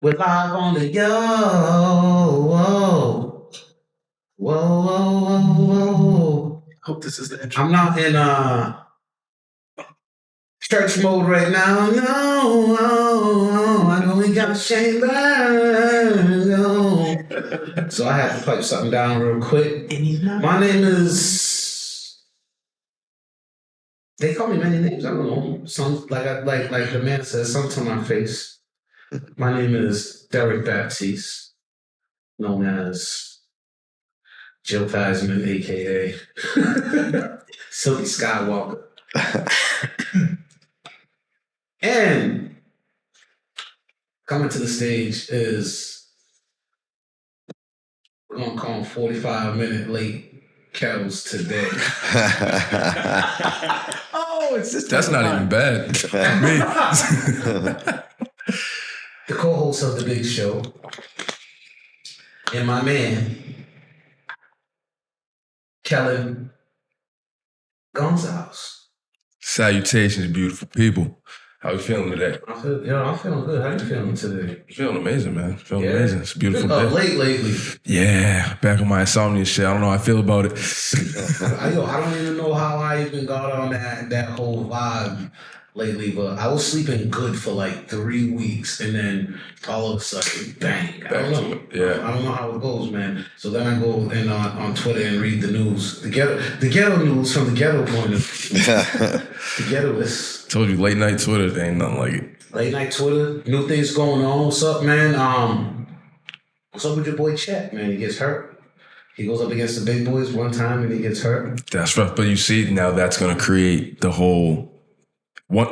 We're live on the yo. Whoa. Whoa, whoa, whoa, whoa. Hope this is the intro. I'm not in church mode right now. No, I know we got Shane Burgo. So I had to pipe something down real quick. My name is. They call me many names. I don't know. Some like the man says, some to my face. My name is Derek Baptiste, known as Joe Theismann, aka Silky Skywalker. And coming to the stage is, we're gonna call him 45-minute late Kells today. Oh, it's just that's not even bad. Me. The co-host of the big show, and my man, Kellen Gonzalez. Salutations, beautiful people. How you feeling today? I'm feeling good. How you feeling today? Feeling amazing, man. Feeling amazing. It's a beautiful day. Late lately. Yeah, back on my insomnia shit. I don't know how I feel about it. I don't even know how I even got on that whole vibe lately, but I was sleeping good for like 3 weeks, and then all of a sudden, bang! I don't know. Yeah. I don't know how it goes, man. So then I go and on Twitter and read the news, the ghetto news from the ghetto point of view. The ghettoists. Told you, late night Twitter, there ain't nothing like it. Late night Twitter, new things going on. What's up, man? What's up with your boy Chet, man? He gets hurt. He goes up against the big boys one time and he gets hurt. That's rough. But you see, now that's going to create the whole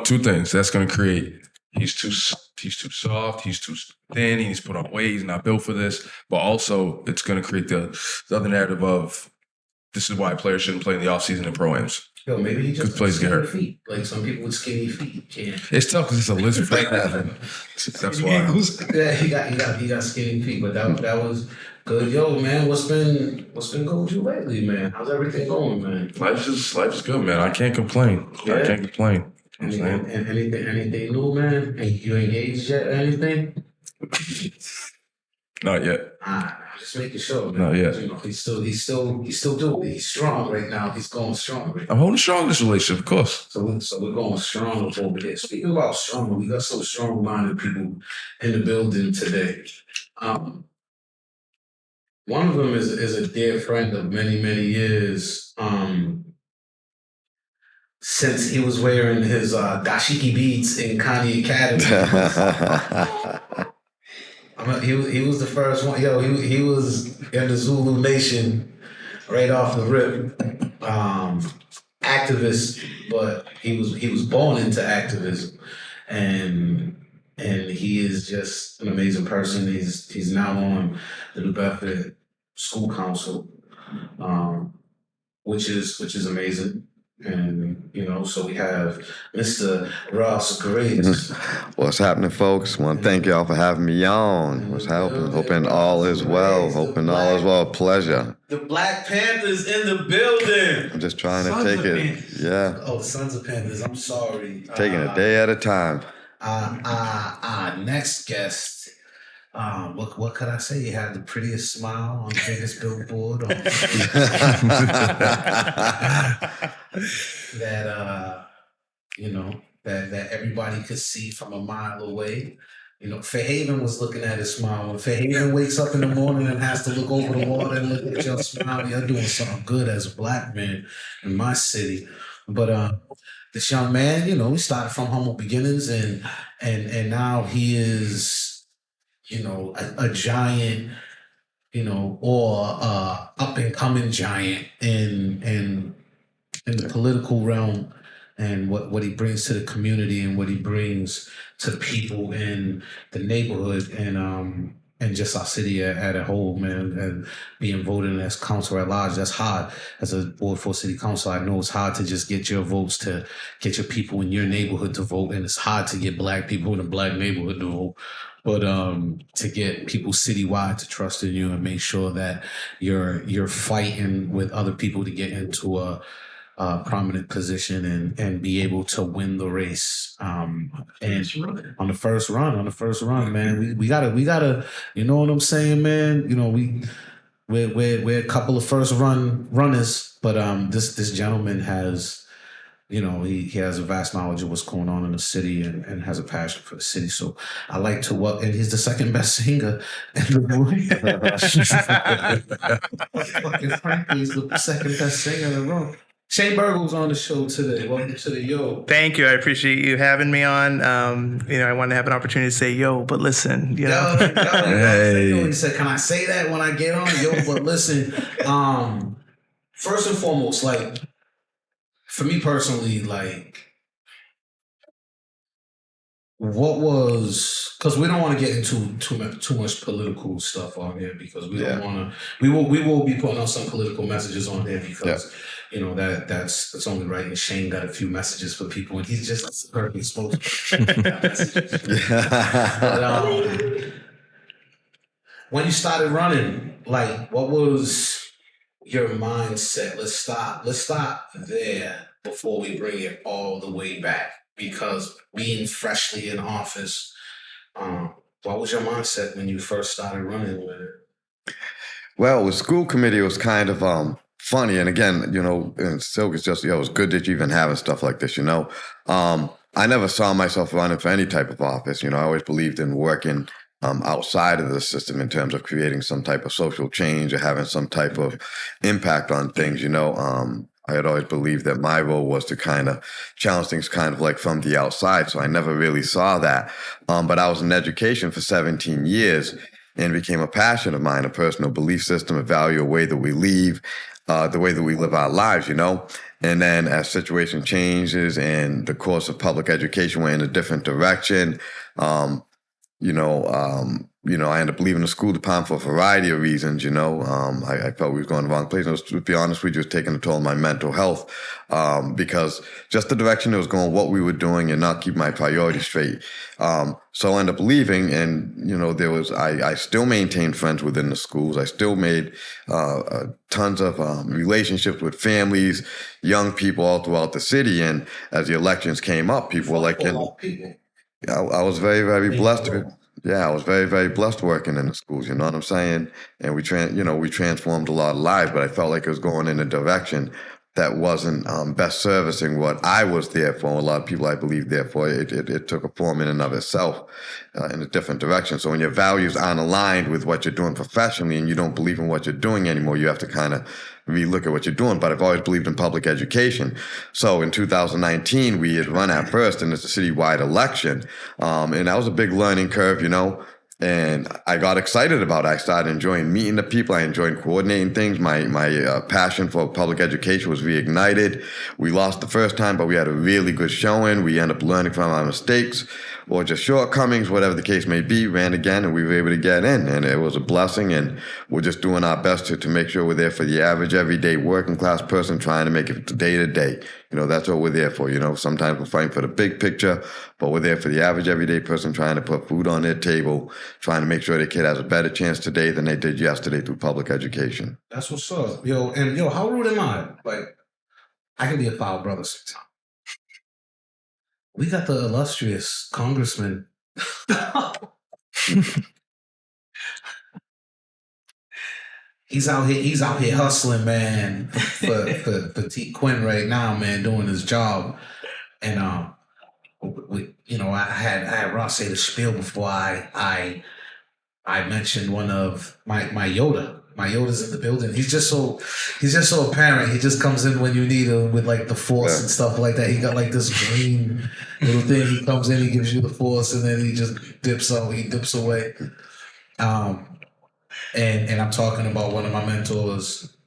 two things. That's going to create he's too soft, he's too thin, he needs to put on weight, he's not built for this. But also, it's going to create the other narrative of this is why players shouldn't play in the offseason in pro-ams. Yo, maybe he just plays get hurt. Feet. Like some people with skinny feet can't. It's tough because it's a lizard foot. That's why. Yeah, he got skinny feet, but that was good. Yo, man, what's been going with you lately, man? How's everything going, man? Life's just good, man. I can't complain. Yeah. I can't complain. And anything new, man? You engaged yet or anything? Not yet. Just making sure, man. Not yet. You know, he's still doing it. He's strong right now. He's going strong right now. I'm holding strong in this relationship, of course. So we're going strong over there. Speaking about strong, we got some strong-minded people in the building today. One of them is a dear friend of many, many years. Since he was wearing his dashiki beads in Kanye Academy. He was the first one. Yo, he was in the Zulu Nation right off the rip. Activist, but he was born into activism, and he is just an amazing person. He's now on the New Bedford School Council, which is amazing. And, you know, so we have Mr. Ross Graves. What's happening, folks? Want to thank y'all for having me on. What's happening? Hoping all is well. Hoping all is well. Pleasure. The Black Panthers in the building. I'm just trying to take it. Yeah. Oh, the Sons of Panthers. I'm sorry. Taking a day at a time. Next guest. What could I say? He had the prettiest smile on the biggest billboard. That everybody could see from a mile away. You know, Fairhaven was looking at his smile. When Fairhaven wakes up in the morning and has to look over the water and look at your smile, you're doing something good as a Black man in my city. But this young man, you know, he started from humble beginnings, and now he is, you know, a giant, you know, or up and coming giant in the political realm, and what he brings to the community and what he brings to people in the neighborhood and just our city at a whole, man. And being voted as councilor at large, that's hard. As a Ward 4 city council, I know it's hard to just get your votes, to get your people in your neighborhood to vote, and it's hard to get Black people in a Black neighborhood to vote. But to get people citywide to trust in you and make sure that you're fighting with other people to get into a prominent position and be able to win the race. And on the first run, man, we gotta, you know what I'm saying, man? You know, we're a couple of first runners, but this gentleman has, you know, he has a vast knowledge of what's going on in the city and has a passion for the city. So I like to and he's the second best singer in the room. Fucking frankly, he's the second best singer in the room. Shane Burgo's on the show today. Welcome to the Yo. Thank you. I appreciate you having me on. I wanted to have an opportunity to say yo, but listen, Hey. He said, "Can I say that when I get on?" Yo, but listen. First and foremost, like for me personally, like what was, because we don't want to get into too much political stuff on here because we don't want to. We will be putting out some political messages on there because you know that's only right. And Shane got a few messages for people, and he's just perfect spokesman. But, when you started running, like what was your mindset? Let's stop there before we bring it all the way back. Because being freshly in office, what was your mindset when you first started running with it? Well, the school committee was kind of funny, and again, you know, and Silk is just, it's good that you even having stuff like this, you know. I never saw myself running for any type of office. You know, I always believed in working outside of the system in terms of creating some type of social change or having some type of impact on things, you know. I had always believed that my role was to kind of challenge things kind of like from the outside. So I never really saw that. But I was in education for 17 years and it became a passion of mine, a personal belief system, a value, a way that we live, the way that we live our lives, you know. And then as situation changes and the course of public education went in a different direction, I ended up leaving the school department for a variety of reasons, you know. I felt we was going the wrong place. And to be honest with you, it was taking a toll on my mental health because just the direction it was going, what we were doing and not keep my priorities straight. So I ended up leaving and, you know, I still maintained friends within the schools. I still made tons of relationships with families, young people all throughout the city. And as the elections came up, people were like, I was very, very blessed. I was very, very blessed working in the schools, you know what I'm saying? And we transformed a lot of lives, but I felt like it was going in a direction that wasn't best servicing what I was there for. A lot of people I believe there for. It took a form in and of itself in a different direction. So when your values aren't aligned with what you're doing professionally and you don't believe in what you're doing anymore, you have to kind of relook at what you're doing. But I've always believed in public education. So in 2019, we had run at first, and it's a citywide election. And that was a big learning curve, you know. And I got excited about it. I started enjoying meeting the people. I enjoyed coordinating things. My passion for public education was reignited. We lost the first time, but we had a really good showing. We ended up learning from our mistakes or just shortcomings, whatever the case may be, ran again, and we were able to get in. And it was a blessing, and we're just doing our best to make sure we're there for the average, everyday working class person trying to make it day to day. You know, that's what we're there for. You know, sometimes we're fighting for the big picture, but we're there for the average, everyday person trying to put food on their table, trying to make sure their kid has a better chance today than they did yesterday through public education. That's what's up. Yo, how rude am I? Like, I can be a foul brother sometimes. We got the illustrious Congressman. He's out here hustling, man, for T. Quinn right now, man, doing his job. And I had Ross say the spiel before I mentioned one of my Yoda. My Yoda's in the building. He's just so apparent. He just comes in when you need him with like the force and stuff like that. He got like this green little thing. He comes in, he gives you the force, and then he just dips out. He dips away. And I'm talking about one of my mentors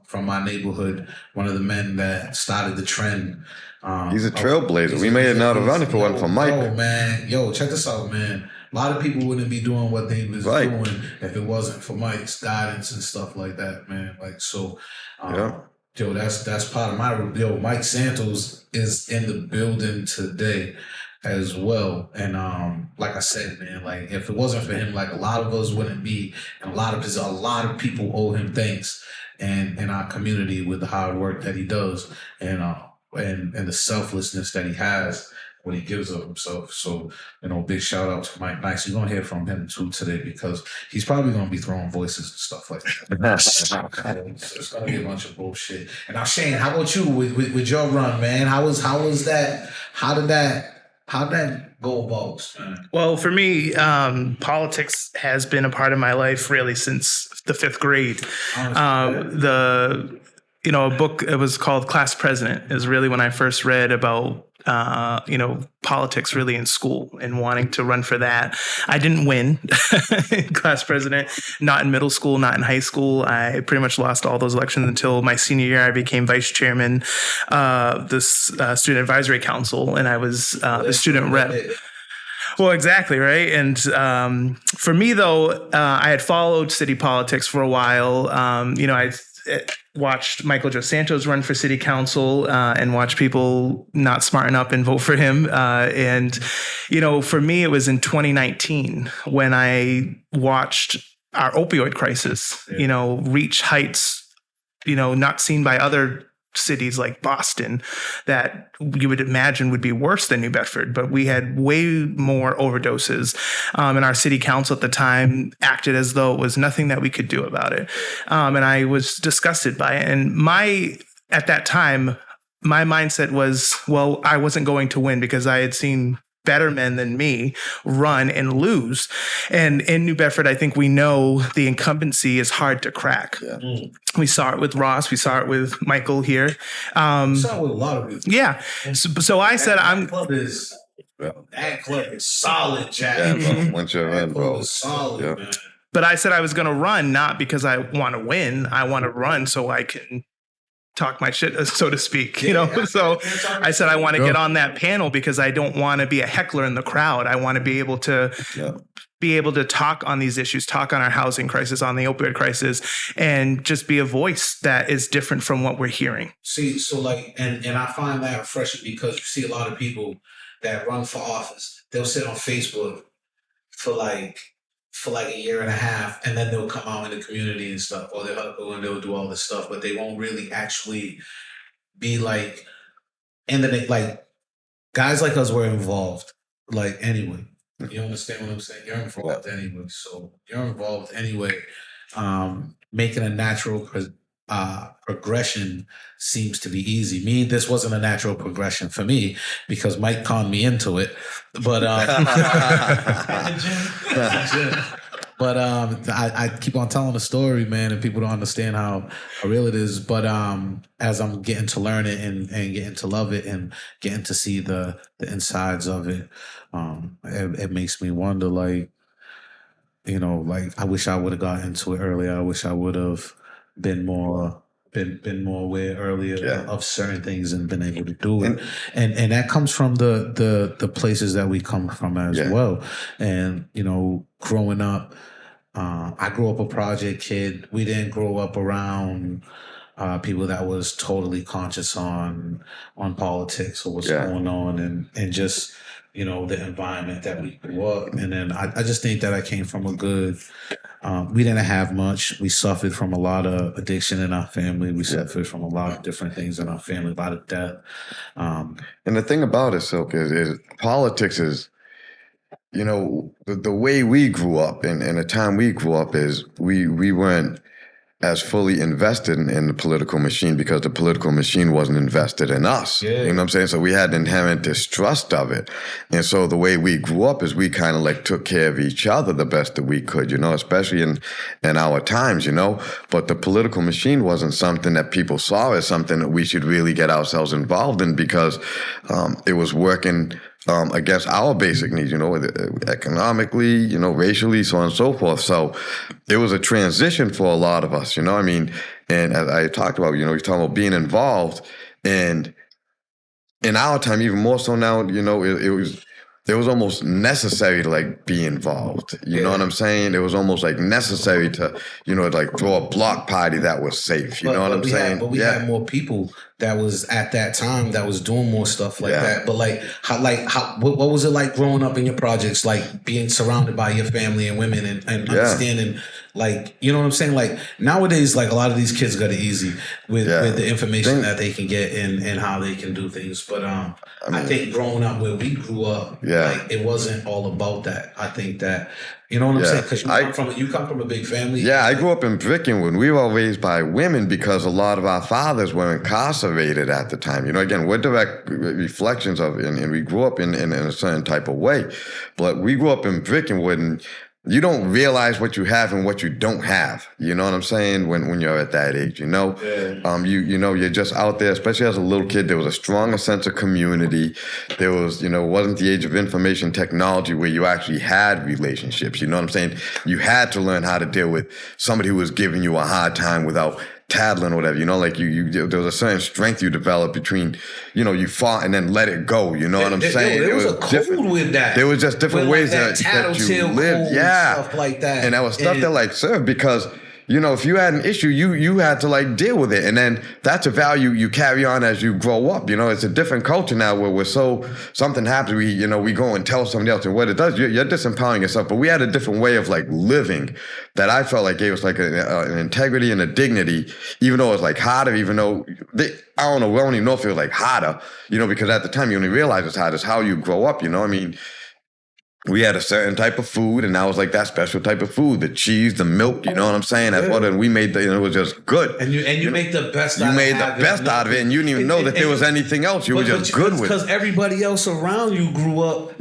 from my neighborhood, one of the men that started the trend. He's a trailblazer. We may have not have run if it wasn't for Mike. Oh man, check this out, man. A lot of people wouldn't be doing what they was doing if it wasn't for Mike's guidance and stuff like that, man. Like so, that's part of my Mike Santos is in the building today as well. And like I said, man, like if it wasn't for him, like a lot of us wouldn't be, and a lot of people owe him thanks. in our community with the hard work that he does and the selflessness that he has when he gives of himself. So, big shout out to Mike Nice. You're gonna hear from him too today because he's probably gonna be throwing voices and stuff like that. So it's gonna be a bunch of bullshit. And now, Shane, how about you with your run, man? How was that? How did that go about, man? Well, for me, politics has been a part of my life really since the 5th grade. A book, it was called Class President, is really when I first read about politics really in school and wanting to run for that. I didn't win in class president, not in middle school, not in high school. I pretty much lost all those elections until my senior year. I became vice chairman of this student advisory council, and I was the student rep. Well, exactly, right? And for me, though, I had followed city politics for a while. I watched Michael Santos run for city council and watched people not smarten up and vote for him. For me, it was in 2019 when I watched our opioid crisis, reach heights, not seen by other cities like Boston that you would imagine would be worse than New Bedford, but we had way more overdoses. And our city council at the time acted as though it was nothing that we could do about it. And I was disgusted by it. And at that time, my mindset was, well, I wasn't going to win because I had seen better men than me run and lose. And in New Bedford, I think we know the incumbency is hard to crack. Yeah. We saw it with Ross. We saw it with Michael here. We saw it with a lot of people. Yeah. So I said, that club is solid, Jack. Yeah, bro. Once you're in, bro. Solid, man. But I said I was going to run, not because I want to win. I want to run so I can talk my shit, so to speak, So I said I want to get on that panel because I don't want to be a heckler in the crowd. I want to be able to talk on these issues, talk on our housing crisis, on the opioid crisis, and just be a voice that is different from what we're hearing. See, so and I find that refreshing because you see a lot of people that run for office. They'll sit on Facebook for a year and a half, and then they'll come out in the community and stuff, or they'll go and they'll do all this stuff, but they won't really actually be guys like us were involved, anyway. You understand what I'm saying? You're involved anyway, so you're involved anyway. Making a natural progression seems to be easy. This wasn't a natural progression for me because Mike conned me into it. But I keep on telling the story, man, and people don't understand how real it is. But as I'm getting to learn it and getting to love it and getting to see the insides of it, it makes me wonder, I wish I would have got into it earlier. I wish I would have been more aware earlier of certain things and been able to do it. And that comes from the places that we come from as well. And, growing up, I grew up a project kid. We didn't grow up around people that was totally conscious on politics or what's going on and just, the environment that we grew up. And then I just think that I came from a good, we didn't have much. We suffered from a lot of addiction in our family. We suffered from a lot of different things in our family, a lot of death. And the thing about it, Silk, is politics is, the way we grew up and the time we grew up is we weren't as fully invested in the political machine because the political machine wasn't invested in us. Yeah. You know what I'm saying? So we had inherent distrust of it. And so the way we grew up is we kind of took care of each other the best that we could, especially in our times, But the political machine wasn't something that people saw as something that we should really get ourselves involved in because it was working against our basic needs, economically, racially, so on and so forth. So it was a transition for a lot of us, And as I talked about, you're talking about being involved. And in our time, even more so now, it was it was almost necessary to like be involved. You know what I'm saying? It was almost like necessary to, like throw a block party that was safe. You know what I'm saying? But we had more people that was at that time that was doing more stuff like that. But what was it like growing up in your projects, like being surrounded by your family and women and understanding, like, you know what I'm saying? Like nowadays, like a lot of these kids got it easy with the information that they can get and how they can do things. But I think growing up where we grew up, like it wasn't all about that. I think that, you know what I'm saying? Because you come from a big family. Yeah, I grew up in Brickenwood. We were all raised by women because a lot of our fathers were incarcerated at the time. Again, we're direct reflections of it, and we grew up in a certain type of way. But we grew up in Brickenwood, and you don't realize what you have and what you don't have. You know what I'm saying? When you're at that age, you're just out there, especially as a little kid. There was a stronger sense of community. There was, it wasn't the age of information technology where you actually had relationships. You know what I'm saying? You had to learn how to deal with somebody who was giving you a hard time without tattling or whatever, like there was a certain strength you developed between, you fought and then let it go. You know what I'm saying? There was a code with that. There was just different ways that you lived. Stuff like that. And that was stuff that like served because, if you had an issue, you had to like deal with it. And then that's a value you carry on as you grow up. It's a different culture now where we're something happens, we go and tell somebody else, and what it does, you're disempowering yourself. But we had a different way of like living that I felt like gave us like an integrity and a dignity, even though it was like harder, even though I don't know, we don't even know if it was like harder, because at the time you only realize it's hard. It's how you grow up, we had a certain type of food, and that was like that special type of food, the cheese, the milk, you know what I'm saying? That's what, and we made it was just good. And you make the best out of it. You made the best out of it, and you didn't even know that there was anything else. You were just good with it. Because everybody else around you grew up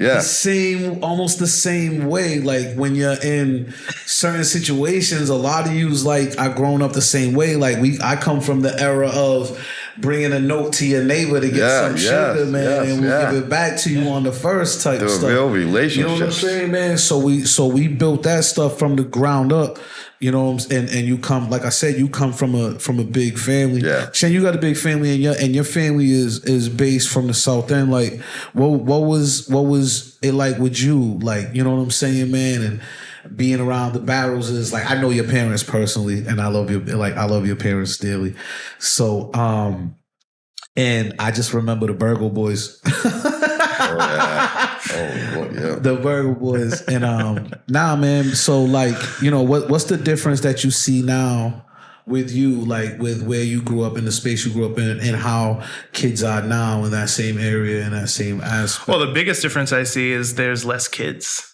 almost the same way. Like when you're in certain situations, a lot of you's like, I've grown up the same way. Like I come from the era of bringing a note to your neighbor to get some sugar, man, and we'll give it back to you on the first type of stuff. Real relationships. You know what I'm saying, man? So we built that stuff from the ground up. And you come, like I said, you come from a big family. Yeah. Shane, you got a big family, and your family is based from the South End. Like, what was it like with you? Like, you know what I'm saying, man? And being around the Barrows is like, I know your parents personally, and I love your parents dearly. So, and I just remember the Burgo boys. The Burgo boys. And man, so like, what's the difference that you see now with you, like with where you grew up in the space you grew up in and how kids are now in that same area and that same aspect? Well, the biggest difference I see is there's less kids.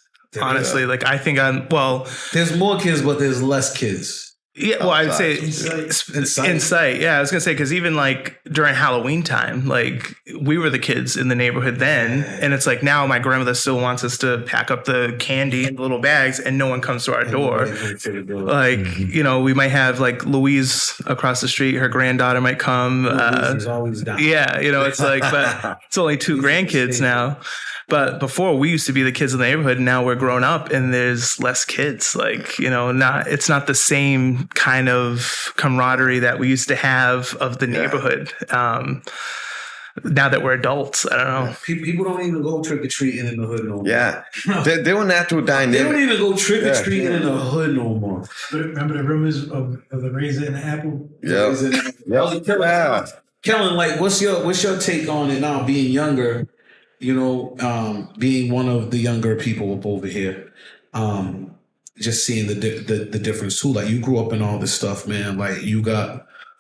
Honestly, like I think there's more kids, but there's less kids. Yeah, well, I'd say Insight. Yeah, I was gonna say because even like during Halloween time, like we were the kids in the neighborhood then, and it's like now my grandmother still wants us to pack up the candy in little bags, and no one comes to our door. Like we might have like Louise across the street, her granddaughter might come. She's always down. Yeah, it's like, but it's only 2 grandkids now. But before we used to be the kids in the neighborhood, and now we're grown up and there's less kids. Like, it's not the same kind of camaraderie that we used to have of the neighborhood. Now that we're adults, I don't know. People don't even go trick-or-treating in the hood no more. Yeah. They're a natural dynamic. They don't even go trick-or-treating in the hood no more. Remember the rumors of the raisin and apple? Yeah. Kellen, like, what's your take on it now, being younger? Being one of the younger people up over here, just seeing the difference too. Like you grew up in all this stuff, man. Like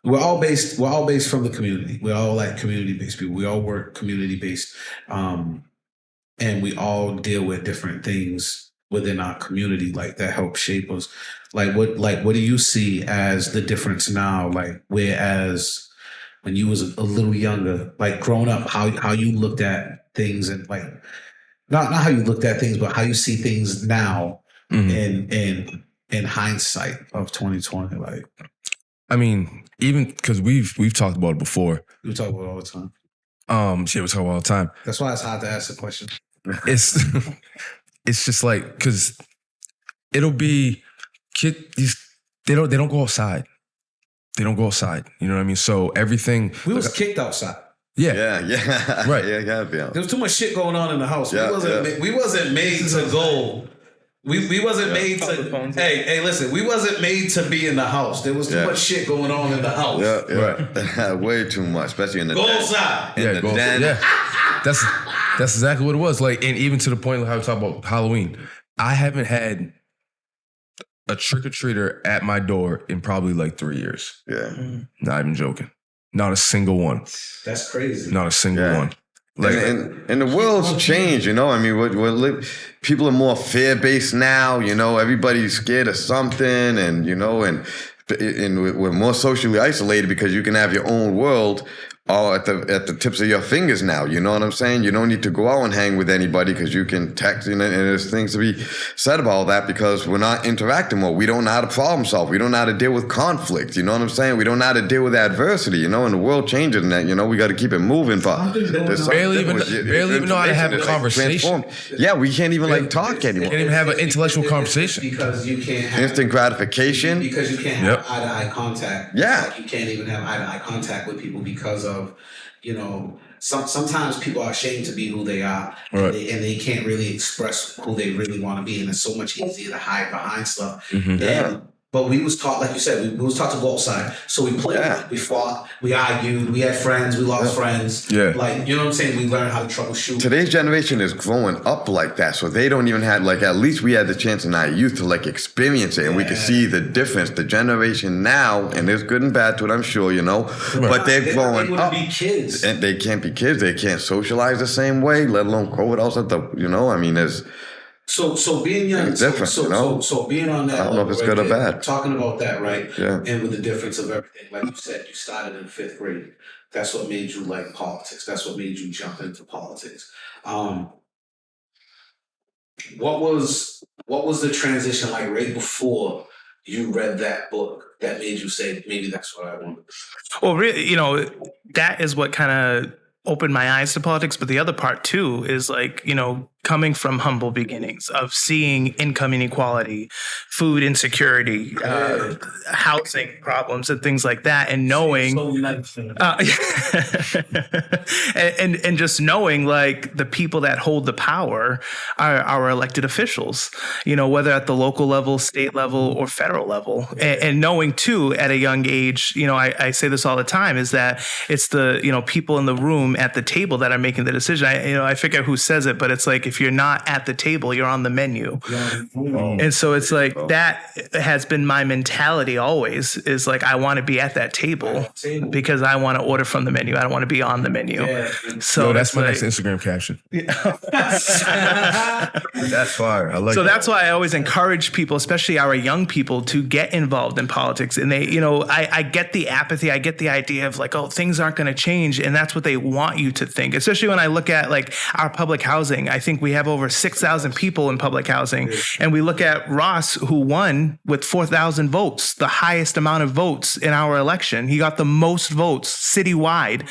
we're all based from the community. We're all like community based people. We all work community based, and we all deal with different things within our community, like that help shape us. What do you see as the difference now? Like whereas when you was a little younger, like growing up, how you looked at things and like not how you looked at things, but how you see things now in hindsight of 2020. Like, I mean, even because we've talked about it before. We talk about it all the time. We talk about it all the time. That's why it's hard to ask the question. It's just like because it'll be they don't go outside. They don't go outside. You know what I mean? So everything we was kicked outside. Yeah. Right. Yeah, gotta be. There was too much shit going on in the house. Yeah, We wasn't made to go. We wasn't made to. Hey, listen. We wasn't made to be in the house. There was too much shit going on in the house. Yeah. Way too much, especially in the Go den. outside. In the den. That's exactly what it was. Like, and even to the point of how we talk about Halloween, I haven't had a trick or treater at my door in probably like 3 years. Yeah. Not even joking. Not a single one. That's crazy. Not a single one. Like, and the world's changed, you know. I mean, people are more fear-based now. You know, everybody's scared of something, and you know, and we're more socially isolated because you can have your own world all at the tips of your fingers now. You know what I'm saying? You don't need to go out and hang with anybody because you can text, and there's things to be said about all that because we're not interacting more. We don't know how to problem solve. We don't know how to deal with conflict. You know what I'm saying? We don't know how to deal with adversity. You know, and the world changes, and that, you know, we got to keep it moving. But barely even know how to have a conversation. Yeah, we can't even like talk anymore. Can't even have an intellectual conversation because you can't have instant gratification. Because you can't have eye-to-eye contact. Yeah, like you can't even have eye-to-eye contact with people because of, you know, sometimes people are ashamed to be who they are, right. and they can't really express who they really want to be, and it's so much easier to hide behind stuff. But we was taught, like you said, we was taught to go outside. So we played, we fought, we argued, we had friends, we lost friends. Yeah. Like, you know what I'm saying? We learned how to troubleshoot. Today's generation is growing up like that. So they don't even have, like, at least we had the chance in our youth to, like, experience it. And we could see the difference. The generation now, and there's good and bad to it, I'm sure, you know. Right. But they're growing up. Be kids. And they can't be kids. They can't socialize the same way, let alone grow with us. You know, I mean, there's... So being young, it's different, so, you know? so being on that, I don't know if it's good or bad. Talking about that, right? Yeah. And with the difference of everything, like you said, you started in 5th grade. That's what made you like politics. That's what made you jump into politics. What was the transition like right before you read that book that made you say maybe that's what I want to do? Well, really, you know, that is what kind of opened my eyes to politics. But the other part too is like, you know, coming from humble beginnings of seeing income inequality, food insecurity, housing problems and things like that, and knowing and just knowing like the people that hold the power are our elected officials, you know, whether at the local level, state level, or federal level. And knowing too at a young age, you know, I say this all the time, is that it's the, you know, people in the room at the table that are making the decision. I forget who says it, but it's like, if you're not at the table, you're on the menu. And so it's like, that has been my mentality always, is like, I want to be at that table because I want to order from the menu. I don't want to be on the menu. So that's my next Instagram caption. That's fire. I like so that. That's why I always encourage people, especially our young people, to get involved in politics. And they, you know, I get the apathy. I get the idea of like, oh, things aren't going to change. And that's what they want you to think, especially when I look at like our public housing. I think we have over 6,000 people in public housing. And we look at Ross, who won with 4,000 votes, the highest amount of votes in our election. He got the most votes citywide.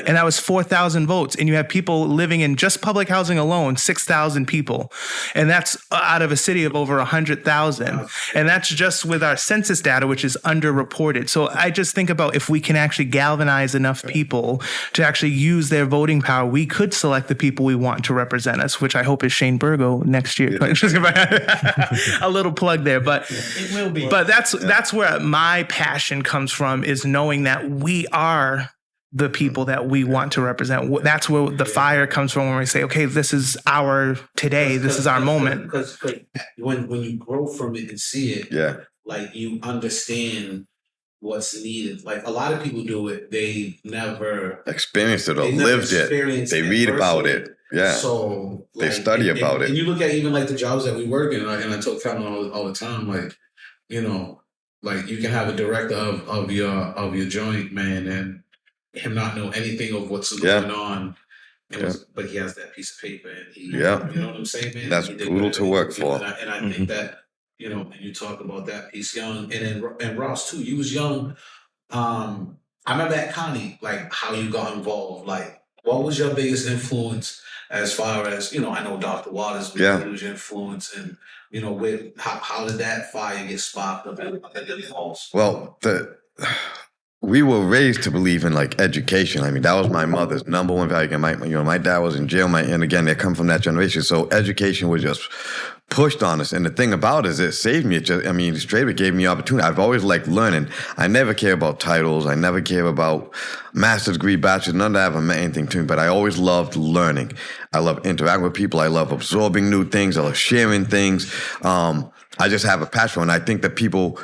And that was 4,000 votes. And you have people living in just public housing alone, 6,000 people. And that's out of a city of over 100,000. And that's just with our census data, which is underreported. So I just think about if we can actually galvanize enough people to actually use their voting power, we could select the people we want to represent us, which I hope is Shane Burgo next year. A little plug there, but it will be. But that's where my passion comes from, is knowing that we are the people that we want to represent. That's where the fire comes from, when we say, okay, this is our today, this is our moment. Because when you grow from it and see it, like you understand what's needed. Like a lot of people do it, they never experienced it or lived it. They read about it. Yeah. So they study about it. And you look at even like the jobs that we work in, and I tell Cameron all the time, like, you know, like you can have a director of your joint, man, and him not know anything of what's going on. But he has that piece of paper, and he, you know what I'm saying, man? That's brutal to work for. And I think that, you know, and you talk about that piece young, and Ross too. You was young. I remember at Connie, like how you got involved. Like, what was your biggest influence as far as, you know? I know Dr. Waters was your influence, and you know, how did that fire get sparked up at the halls? Well, we were raised to believe in like education. I mean, that was my mother's number one value. My dad was in jail. And again, they come from that generation. So education was just pushed on us. And the thing about it is it saved me. It gave me opportunity. I've always liked learning. I never care about titles. I never care about master's degree, bachelor's. None of that ever meant anything to me. But I always loved learning. I love interacting with people. I love absorbing new things. I love sharing things. I just have a passion. And I think that people...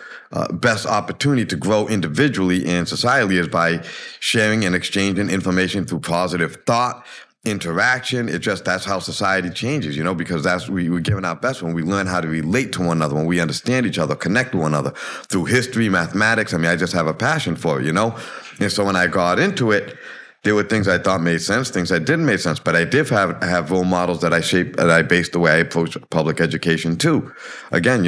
best opportunity to grow individually and societally is by sharing and exchanging information through positive thought, interaction. That's how society changes, because we're giving our best when we learn how to relate to one another, when we understand each other, connect to one another through history, mathematics. I just have a passion for it, And so when I got into it, there were things I thought made sense, things that didn't make sense, but I did have role models that I based the way I approach public education too. Again,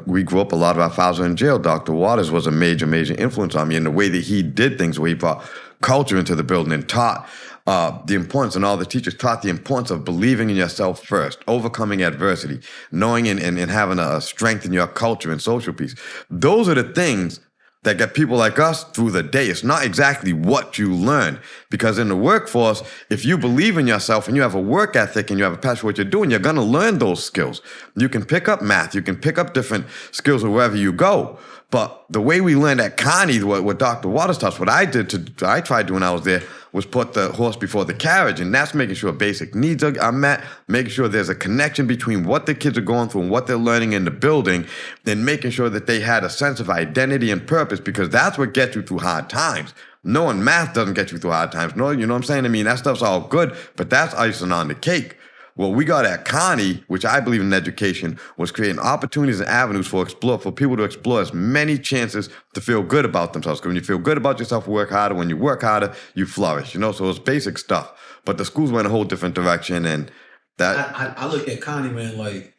we grew up, a lot of our fathers were in jail. Dr. Waters was a major, major influence on me in the way that he did things, where he brought culture into the building and taught the importance, and all the teachers taught the importance of believing in yourself first, overcoming adversity, knowing and having a strength in your culture and social piece. Those are the things that get people like us through the day. It's not exactly what you learn, because in the workforce, if you believe in yourself and you have a work ethic and you have a passion for what you're doing, you're going to learn those skills. You can pick up math. You can pick up different skills wherever you go. But the way we learned at Connie, what Dr. Waters taught us, what I tried doing when I was there, was put the horse before the carriage. And that's making sure basic needs are met, making sure there's a connection between what the kids are going through and what they're learning in the building, and making sure that they had a sense of identity and purpose, because that's what gets you through hard times. Knowing math doesn't get you through hard times. No, you know what I'm saying? That stuff's all good, but that's icing on the cake. What we got at Connie, which I believe in education, was creating opportunities and avenues for people to explore as many chances to feel good about themselves. Because when you feel good about yourself, work harder. When you work harder, you flourish. So it's basic stuff. But the schools went a whole different direction, and that I look at Connie, man, like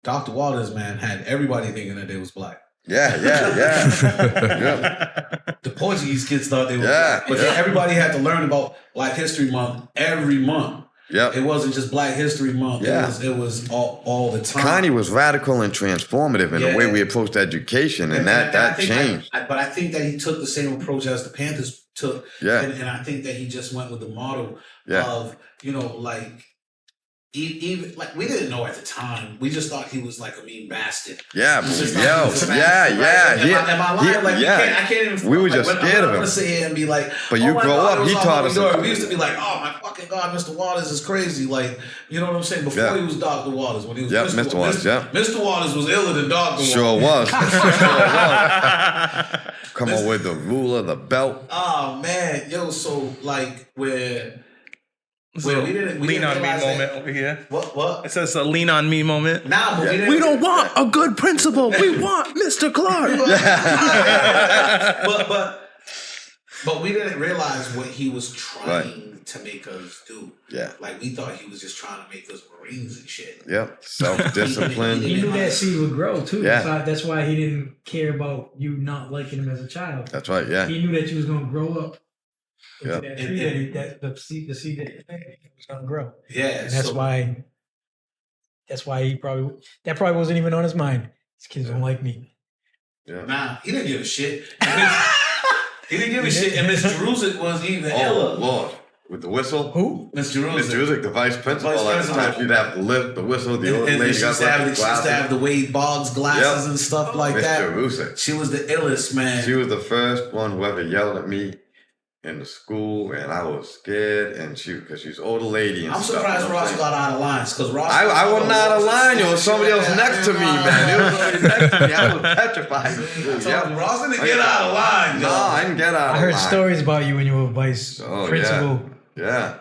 Dr. Waters, man, had everybody thinking that they was black. Yeah. The Portuguese kids thought they were black, but everybody had to learn about Black History Month every month. Yeah, it wasn't just Black History Month. Yeah. It was all the time. Connie was radical and transformative in the way we approached education, and that changed. But I think that he took the same approach as the Panthers took. Yeah, and I think that he just went with the model of even like we didn't know at the time. We just thought he was like a mean bastard. Yeah, Am I lying? Like I can't even. We were just scared of him. I'm gonna sit here and be like, but you grow up. He taught us. We used to be like, oh my fucking God, Mr. Waters is crazy. Like, you know what I'm saying? Before he was Dr. Waters, when he was Mr. Waters, Mr. Waters was iller than Dr. Waters. Sure was. Come on with the ruler, the belt. Oh man, so like where. We didn't lean on me moment over here. What? It says a lean on me moment. Nah, but we don't want a good principal. We want Mr. Clark. but we didn't realize what he was trying to make us do. Yeah. Like we thought he was just trying to make us Marines and shit. Yep. Self-discipline. He knew that seed would grow too. Yeah. That's why he didn't care about you not liking him as a child. That's right. Yeah. He knew that you was going to grow up. Yeah. That tree the seed that was going to grow. Yeah. And that's why he probably wasn't even on his mind. These kids don't like me. Yeah. Nah, he didn't give a shit. He didn't give a shit. And Miss Jerusalem was even iller. Lord. With the whistle? Who? Miss Jerusalem. Miss Jerusalem, the vice principal. At the time, she'd have to lift the whistle. The old lady used to have the Wade Boggs glasses and stuff like that. Miss Jerusalem. She was the illest, man. She was the first one who ever yelled at me in the school, and I was scared, and because she's an older lady. And I'm surprised Ross got out of lines, because Ross. I wasn't out of line. There was somebody else next to me, man. There was somebody next to me. I was petrified. Ross didn't get out of line. No, I didn't get out of line. I heard stories about you when you were vice principal. Yeah.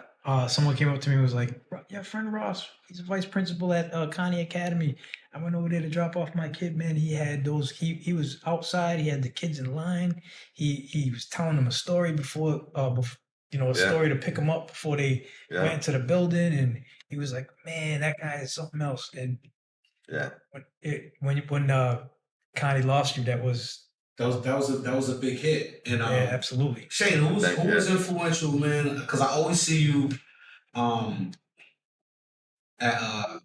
Someone came up to me and was like, "Your friend Ross, he's a vice principal at Connie Academy. I went over there to drop off my kid, man. He had those, he was outside. He had the kids in line. He was telling them a story before story to pick them up before they went into the building. And he was like, man, that guy is something else. And when Connie lost you, that was a big hit. And yeah, absolutely. Shane, who was influential, man? Because I always see you at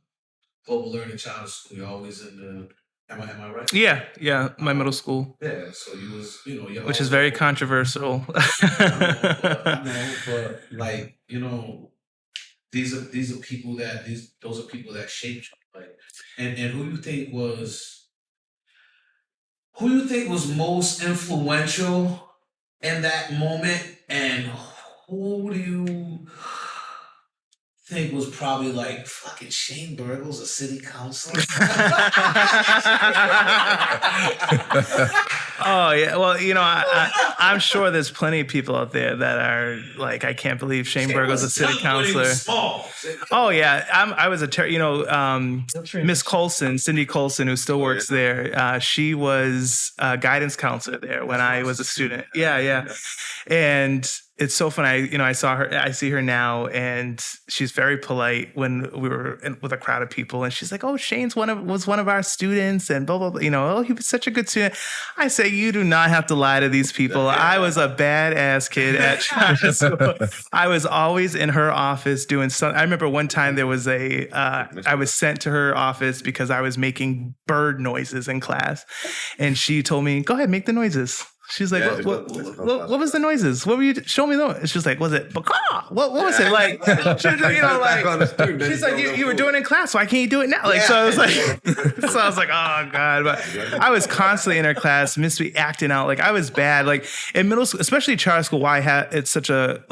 Global Learning Charter School. You're always in Am I right? Yeah, my middle school, Yeah. So you was, you're which is also- very controversial. I know, but like, these are people that those are people that shaped you. Like, and who you think was most influential in that moment, and who do you think was probably like fucking Shane Burgo's a city councilor? Oh yeah, well, I'm sure there's plenty of people out there that are like, I can't believe Shane Burgo's a city councilor. Small. Oh yeah, I was Miss Colson, Cindy Colson, who still works there. She was a guidance counselor there when I was a student. Yeah, and it's so funny. I see her now, and she's very polite when we were with a crowd of people, and she's like, "Oh, Shane's was one of our students," and blah blah blah. Oh, he was such a good student. I say, you do not have to lie to these people. I was a badass kid at charter school. I was always in her office doing something. I remember one time there was I was sent to her office because I was making bird noises in class, and she told me, "Go ahead, make the noises." She's like, what was the noises? What were you? Show me those. She's like, was it bacaw? What was it like? She's like, you were doing it in class. Why can't you do it now? Like, so I was like, oh God. But I was constantly in her class, acting out. Like I was bad. Like in middle school, especially charter school, why it's such a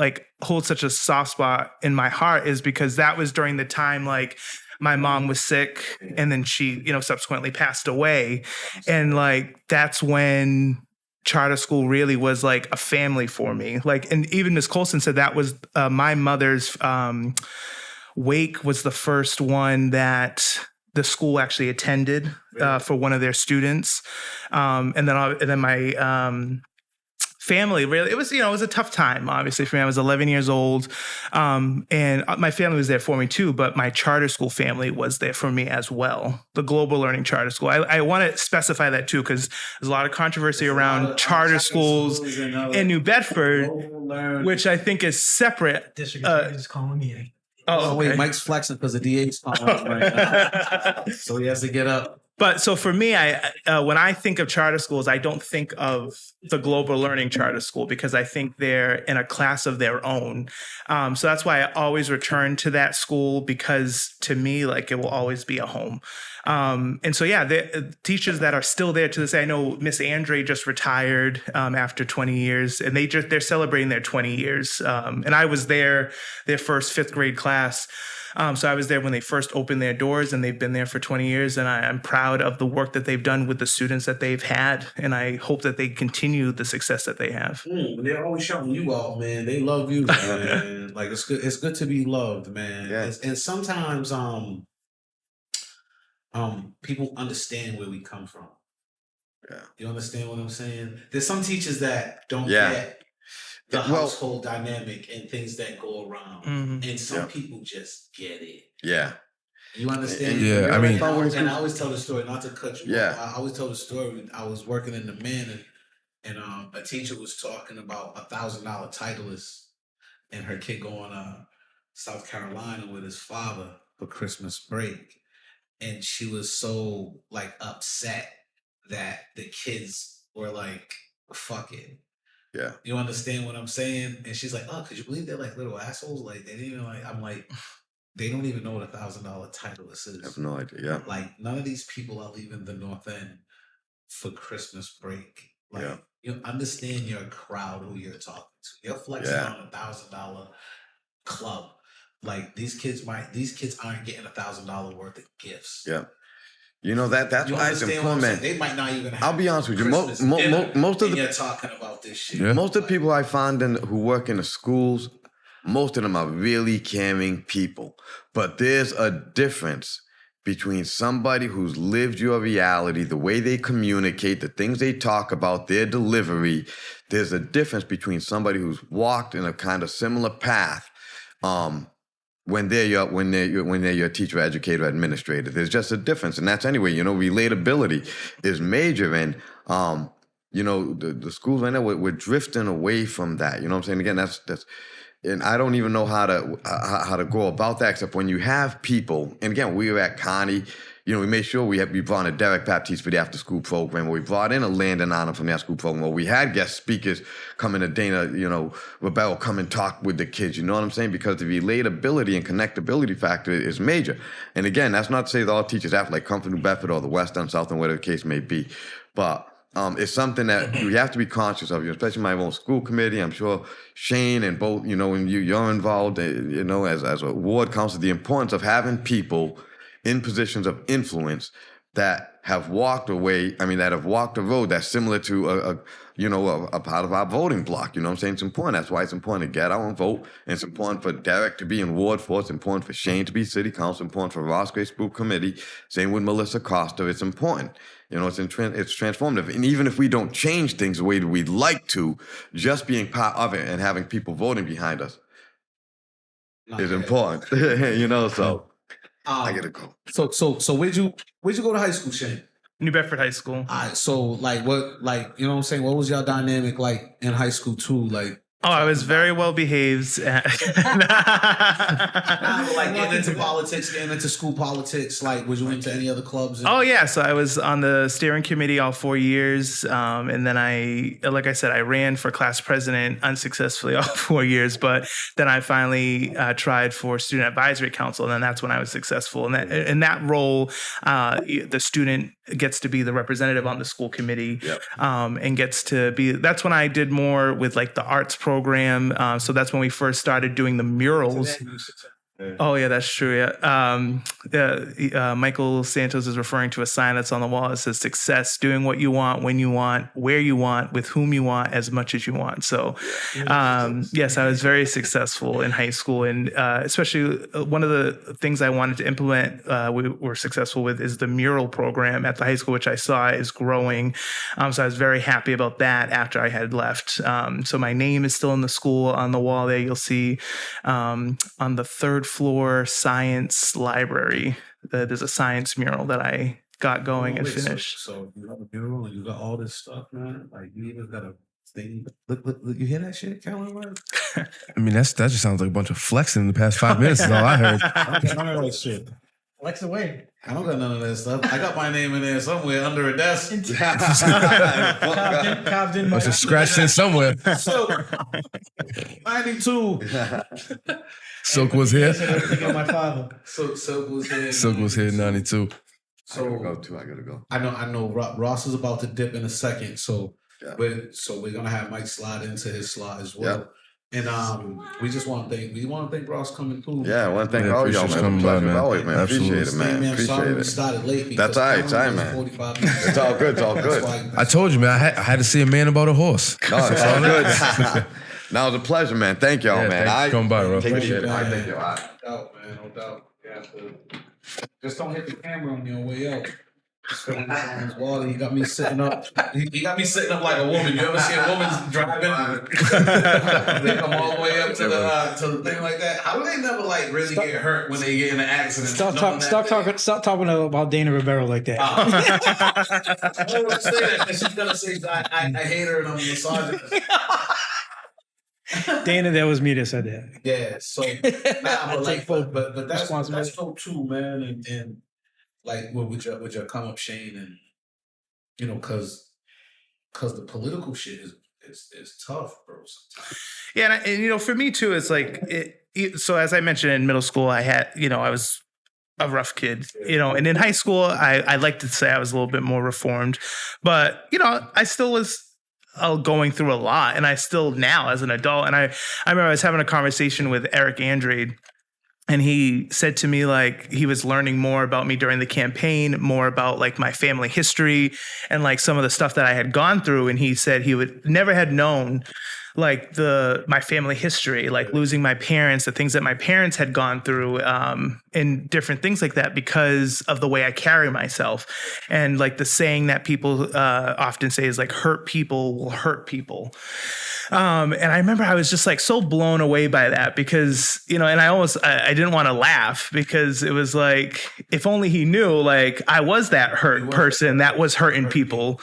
holds such a soft spot in my heart is because that was during the time like my mom was sick and then she, subsequently passed away. And like, that's when charter school really was like a family for me. Like, and even Miss Colson said that was my mother's wake was the first one that the school actually attended for one of their students. And then my family really, it was a tough time obviously for me. I was 11 years old, and my family was there for me too, but my charter school family was there for me as well, the Global Learning Charter School. I want to specify that too because there's a lot of controversy around charter schools in New Bedford, which I think is separate. District attorney is calling me. Oh wait, Mike's flexing because the DA's calling him right now, so he has to get up. But so for me, when I think of charter schools, I don't think of the Global Learning Charter School because I think they're in a class of their own. So that's why I always return to that school because to me, like it will always be a home. And so, yeah, the teachers that are still there to this day, I know Miss Andre just retired after 20 years and they're celebrating their 20 years. And I was there, their first fifth grade class. So I was there when they first opened their doors and they've been there for 20 years. And I'm proud of the work that they've done with the students that they've had. And I hope that they continue the success that they have. They're always shouting you out, man. They love you, man. Like it's good. It's good to be loved, man. Yeah. And sometimes, people understand where we come from. Yeah. You understand what I'm saying? There's some teachers that don't Yeah. get the household dynamic and things that go around. Mhm. And some people just get it. Yeah. You understand? Yeah, I mean- and I always tell the story, not to cut you Yeah. off. I always tell the story. I was working in the Mann and a teacher was talking about $1,000 Titleist and her kid going to South Carolina with his father for Christmas break. And she was so like upset that the kids were like, fuck it. Yeah. You understand what I'm saying? And she's like, oh, could you believe they're like little assholes? Like they didn't even like, I'm like, they don't even know what $1,000 Titleist is. I have no idea. Yeah. Like none of these people are leaving the North End for Christmas break. Like Yeah. you understand your crowd who you're talking to. You're flexing on $1,000 club. Like these kids aren't getting $1,000 worth of gifts. Yeah. You know that's You why it's understand what I'm important, saying? man. They might not even have I'll be honest with you. Christmas Most of and the you're talking about this shit. Yeah. most of the people I find who work in the schools, most of them are really caring people. But there's a difference between somebody who's lived your reality, the way they communicate, the things they talk about, their delivery. There's a difference between somebody who's walked in a kind of similar path. When they're your teacher, educator, administrator, there's just a difference, and that's anyway. Relatability is major, and the schools right now we're drifting away from that. You know what I'm saying? Again, that's, and I don't even know how to go about that except when you have people. And again, we were at Connie. we made sure we brought in Derek Baptiste for the after school program, where we brought in a Landon Anna from the after school program, where we had guest speakers come in, Dana, Rebel come and talk with the kids, you know what I'm saying? Because the relatability and connectability factor is major. And again, that's not to say that all teachers have to come from New Bedford or the West End, South End, whatever the case may be. But it's something that we have to be conscious of, especially my own school committee. I'm sure Shane and both, and you're involved, as a ward counselor, the importance of having people in positions of influence that have walked that have walked a road that's similar to a part of our voting block. You know what I'm saying? It's important. That's why it's important to get out and vote. And it's important for Derek to be in Ward 4. It's important for Shane to be city council. It's important for Ross Gray School Committee. Same with Melissa Costa. It's important. It's transformative. And even if we don't change things the way that we'd like to, just being part of it and having people voting behind us is important. So I gotta go. So where'd you go to high school, Shane? New Bedford High School. All right, so what you know what I'm saying? What was your dynamic like in high school too? Like, Oh, I was very well behaved. like getting into politics, getting into school politics. Like, was you into any other clubs? Oh yeah, so I was on the steering committee all 4 years, and then like I said, I ran for class president unsuccessfully all 4 years. But then I finally tried for student advisory council, and then that's when I was successful. And in that role, the student gets to be the representative on the school committee, and gets to be. That's when I did more with like the arts program. So that's when we first started doing the murals. Oh yeah, that's true. Yeah. Michael Santos is referring to a sign that's on the wall. It says success, doing what you want, when you want, where you want, with whom you want, as much as you want. So yes, I was very successful in high school. And especially one of the things I wanted to implement, we were successful with, is the mural program at the high school, which I saw is growing. So I was very happy about that after I had left. So my name is still in the school on the wall there. You'll see on the third floor science library, there's a science mural that I got going and finished. So you have a mural and you got all this stuff, man. Like, you even got a thing. Look, you hear that shit, Caroline? I mean, that just sounds like a bunch of flexing in the past 5 minutes. Is all I heard. None of that shit. Flex away. I don't got none of that stuff. I got my name in there somewhere under a desk. Carved in. Must have scratched in somewhere. So, 92. Silk was here. My father. So Silk was here. Silk was here in 92. So I gotta go. I know. Ross is about to dip in a second. So Yeah. we're gonna have Mike slide into his slot as well. And we want to thank Ross coming through. Yeah, one thing. Yeah, Oh, appreciate y'all, you man. coming by, Pleasure man. always, man. Absolutely. Appreciate it, man. Man, sorry we Appreciate it. started late. That's all right, it's all right, man. 45 minutes. It's all good. It's all good. I told you, man. I had to see a man about a horse. No, it's all good. Now, it was a pleasure, man. Thank y'all, Yeah, man. thanks for coming by, bro. Take it Appreciate easy. it, All right, man. thank you. All right. No doubt, man. No doubt. Just don't hit the camera on your way out. He got me sitting up. He got me sitting up like a woman. You ever see a woman driving? They come all the way up to the thing like that. How do they never really get hurt when they get in an accident? Stop talking about Dana Rivera like that. I don't want to say that because she's gonna say I hate her and I'm a misogynist. Dana, that was me that said that. Yeah, so but that's so true, man, and like with your come up, Shane, and because the political shit is tough, bro. Sometimes. Yeah, and for me too, it's like so as I mentioned in middle school, I had I was a rough kid, and in high school, I like to say I was a little bit more reformed, but I still was going through a lot, and I still now as an adult, and I remember I was having a conversation with Eric Andrade. And he said to me, he was learning more about me during the campaign, more about my family history and some of the stuff that I had gone through. And he said he would never had known my family history, losing my parents, the things that my parents had gone through, and different things like that because of the way I carry myself. And the saying that people often say is hurt people will hurt people. And I remember I was just so blown away by that because, and I didn't want to laugh because it was if only he knew, I was that hurt person that was hurting people.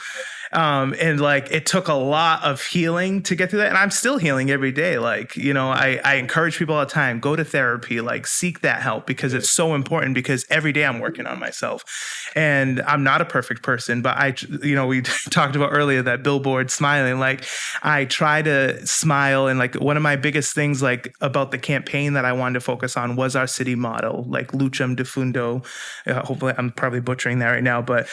And like, it took a lot of healing to get through that. And I'm still healing every day. Like, you know, I encourage people all the time, go to therapy, like seek that help, because it's so important, because every day I'm working on myself. And I'm not a perfect person, but we talked about earlier that billboard smiling, like I try to smile. And like one of my biggest things like about the campaign that I wanted to focus on was our city motto, like Lucem Defundo. Hopefully I'm probably butchering that right now, but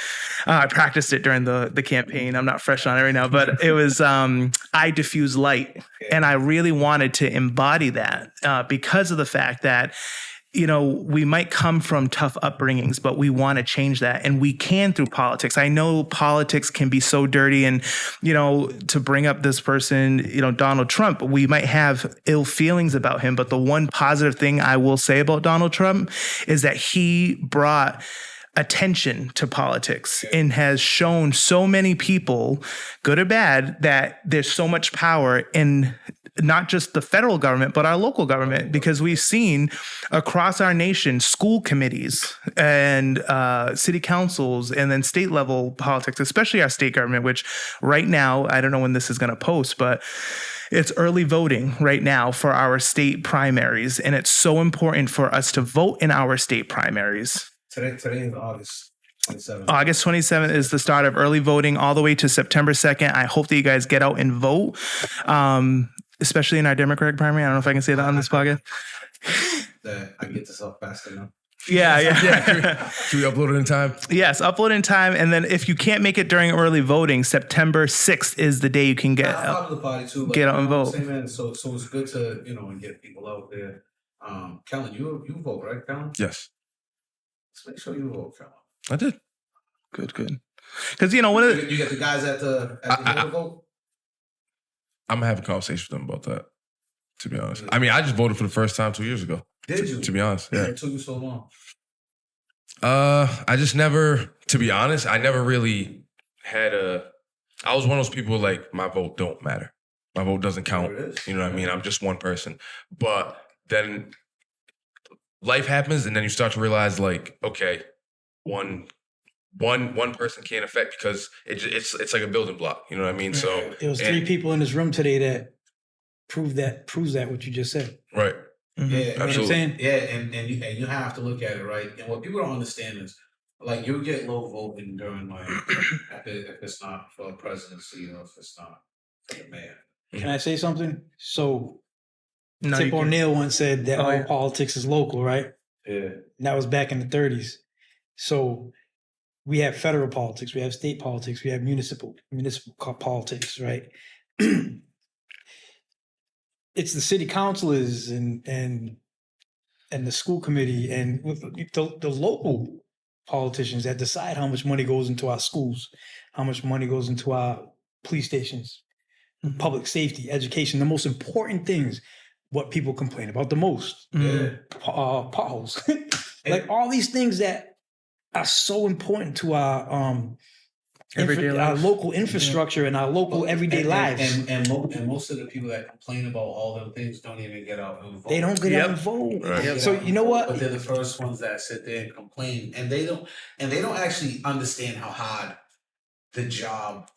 I practiced it during the campaign. I'm not fresh on it right now, but it was I diffuse light. And I really wanted to embody that because of the fact that, you know, we might come from tough upbringings, but we want to change that. And we can through politics. I know politics can be so dirty. And, you know, to bring up this person, you know, Donald Trump, we might have ill feelings about him. But the one positive thing I will say about Donald Trump is that he brought attention to politics and has shown so many people, good or bad, that there's so much power in not just the federal government, but our local government, because we've seen across our nation, school committees and city councils and then state level politics, especially our state government, which right now, I don't know when this is going to post, but it's early voting right now for our state primaries. And it's so important for us to vote in our state primaries. Today is August 27th. August 27th is the start of early voting all the way to September 2nd. I hope that you guys get out and vote, especially in our Democratic primary. I don't know if I can say that on this podcast. That I get this up fast enough. Yeah. Should we upload it in time? Yes, upload in time. And then if you can't make it during early voting, September 6th is the day you can get out. The party too, get out and vote. Man, so it's good to, you know, and get people out there. Kellen, you vote, right, Kellen? Yes. Let's make sure you vote, Kellen. I did. Good. Because, you know, one of the... You got the guys at the vote? I'm going to have a conversation with them about that, to be honest. I mean, I just voted for the first time 2 years ago. Did you? To be honest, yeah. It took you so long. I just never, to be honest, I never really had I was one of those people like, my vote don't matter. My vote doesn't count. You know what I mean? I'm just one person. But then life happens, and then you start to realize, like, okay, one person can't affect, because it's like a building block. You know what I mean? So there was 3 people in this room today that proves that what you just said. Right. Mm-hmm. Yeah, you know what I'm saying? Yeah, and you have to look at it, right? And what people don't understand is, like, you'll get low voting during, like, if it's not for the presidency or if it's not for the mayor. Can I say something? So, No, Tip O'Neill once said that all politics is local, right? Yeah. And that was back in the 30s. So, we have federal politics, we have state politics, we have municipal politics, right? It's the city councilors and the school committee and the local politicians that decide how much money goes into our schools, how much money goes into our police stations, public safety, education, the most important things, what people complain about the most, potholes, like all these things that are so important to our our local infrastructure and our local everyday lives. And most of the people that complain about all them things don't even get out and vote. They don't get out and vote. Right. So you know what? But they're the first ones that sit there and complain, and they don't actually understand how hard the job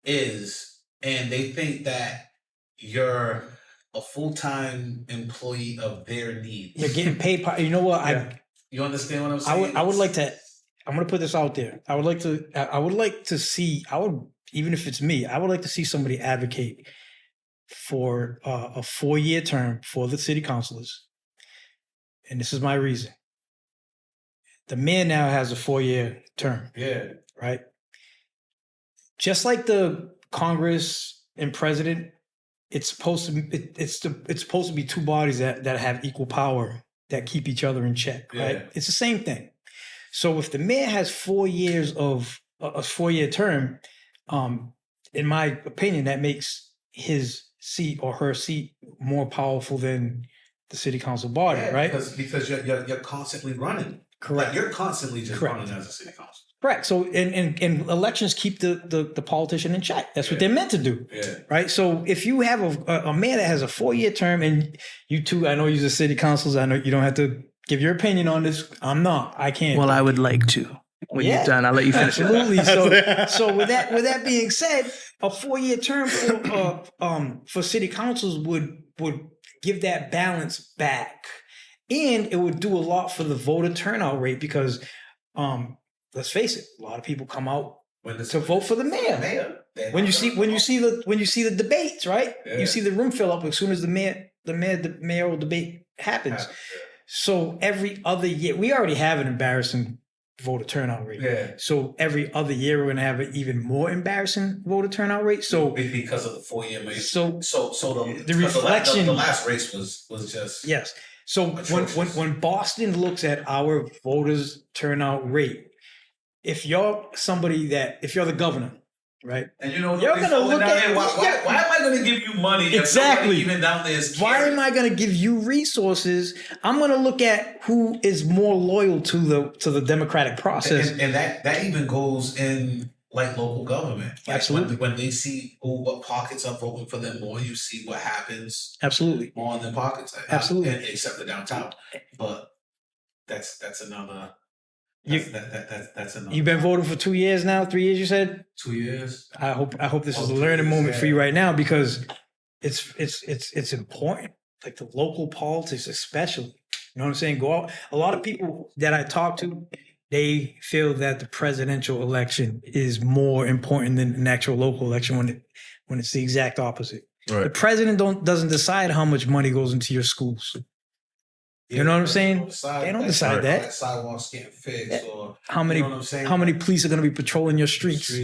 is, and they think that you're a full-time employee of their needs. You're getting paid. You know what? You understand what I'm saying? I would like to. I'm going to put this out there. I would like to see, even if it's me, I would like to see somebody advocate for a 4-year term for the city councilors. And this is my reason. The mayor now has a 4-year term. Yeah. Right? Just like the Congress and president, it's supposed to be 2 bodies that have equal power, that keep each other in check, right? Yeah. It's the same thing. So if the mayor has 4 years of a 4-year term, in my opinion, that makes his seat or her seat more powerful than the city council body, right? Because you're constantly running. Correct. Like, you're constantly just running as a city council. Correct. So and elections keep the politician in check. That's what they're meant to do. Yeah. Right. So if you have a mayor that has a 4-year term, and you two, I know you're the city councils, I know you don't have to give your opinion on this. I'm not. I can't. Well, I would like to. when you're done. I'll let you finish. Absolutely. So with that being said, a 4-year term for city councils would give that balance back, and it would do a lot for the voter turnout rate because, let's face it, a lot of people come out to vote for the mayor. When you see the debates, right? Yeah. You see the room fill up as soon as the mayoral debate happens. So every other year, we already have an embarrassing voter turnout rate. Yeah. So every other year, we're going to have an even more embarrassing voter turnout rate. So because of the 4-year race. So the reflection. The last race was just Yes. So when Boston looks at our voters turnout rate, if you're the governor, right? And you know, you're gonna look at why am I going to give you money? Exactly. Even down there is why am I going to give you resources? I'm going to look at who is more loyal to the democratic process. And that even goes in like local government. Like Absolutely. When they see what pockets are voting for them more, you see what happens. Absolutely. More in the pockets. Absolutely. Except the downtown. But that's another. That's another. You've been voting for 2 years now, 3 years. You said 2 years. I hope this is a learning moment for you right now because it's important. Like the local politics, especially. You know what I'm saying? Go out. A lot of people that I talk to, they feel that the presidential election is more important than an actual local election when it's the exact opposite. Right. The president doesn't decide how much money goes into your schools. You know what I'm saying? They don't decide that. Sidewalks getting fixed or how many you know what I'm saying? How many police are going to be patrolling your streets?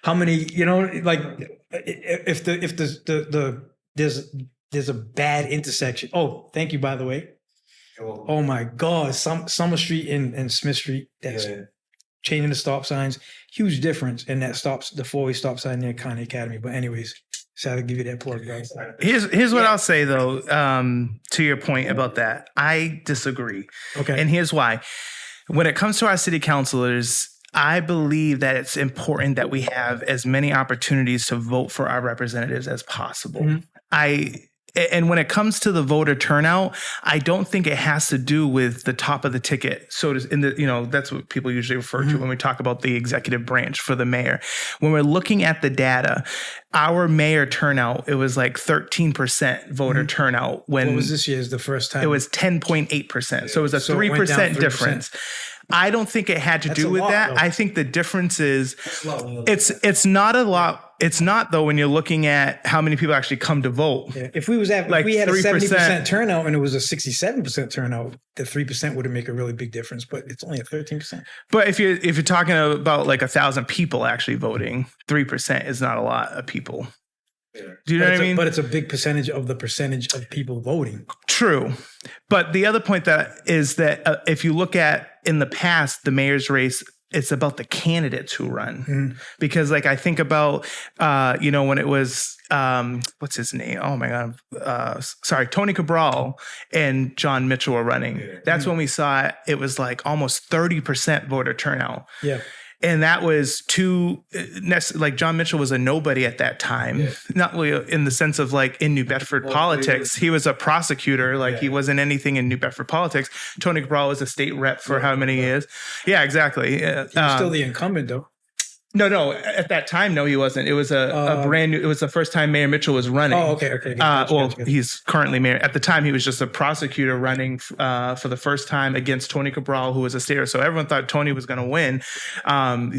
How many, like if there's a bad intersection. Oh, thank you, by the way. Oh my God, Summer Street and Smith Street. That's changing the stop signs. Huge difference in that the 4-way stop sign near Kanye Academy. But anyways, so I'll give you that plug, guys. Here's what I'll say though, to your point about that. I disagree. Okay. And here's why. When it comes to our city councilors, I believe that it's important that we have as many opportunities to vote for our representatives as possible. Mm-hmm. And when it comes to the voter turnout, I don't think it has to do with the top of the ticket. So that's what people usually refer to when we talk about the executive branch for the mayor. When we're looking at the data, our mayor turnout, it was like 13% voter turnout. When what was this year's the first time? It was 10.8%. So it was a 3% difference. I don't think it had to do with that. Though. I think the difference is it's not a lot. It's not though when you're looking at how many people actually come to vote. Yeah. If we had 3%, a 70% turnout and it was a 67% turnout, the 3% would make a really big difference. But it's only a 13%. But if you're talking about like 1,000 people actually voting, 3% is not a lot of people. Do you know what I mean? But it's a big percentage of people voting. True. But the other point is that if you look at in the past, the mayor's race, it's about the candidates who run. Mm-hmm. Because like I think about, when it was, what's his name? Oh my God. Tony Cabral and John Mitchell were running. Yeah. That's when we saw it was like almost 30% voter turnout. Yeah. And that was like John Mitchell was a nobody at that time, not really in the sense of like in New Bedford politics. He was a prosecutor, like he wasn't anything in New Bedford politics. Tony Cabral was a state rep for how many years? Yeah, exactly. He was still the incumbent though. No. At that time, no, he wasn't. It was a brand new. It was the first time Mayor Mitchell was running. Oh, okay. Gotcha. He's currently mayor. At the time, he was just a prosecutor running for the first time against Tony Cabral, who was a stater. So everyone thought Tony was going to win.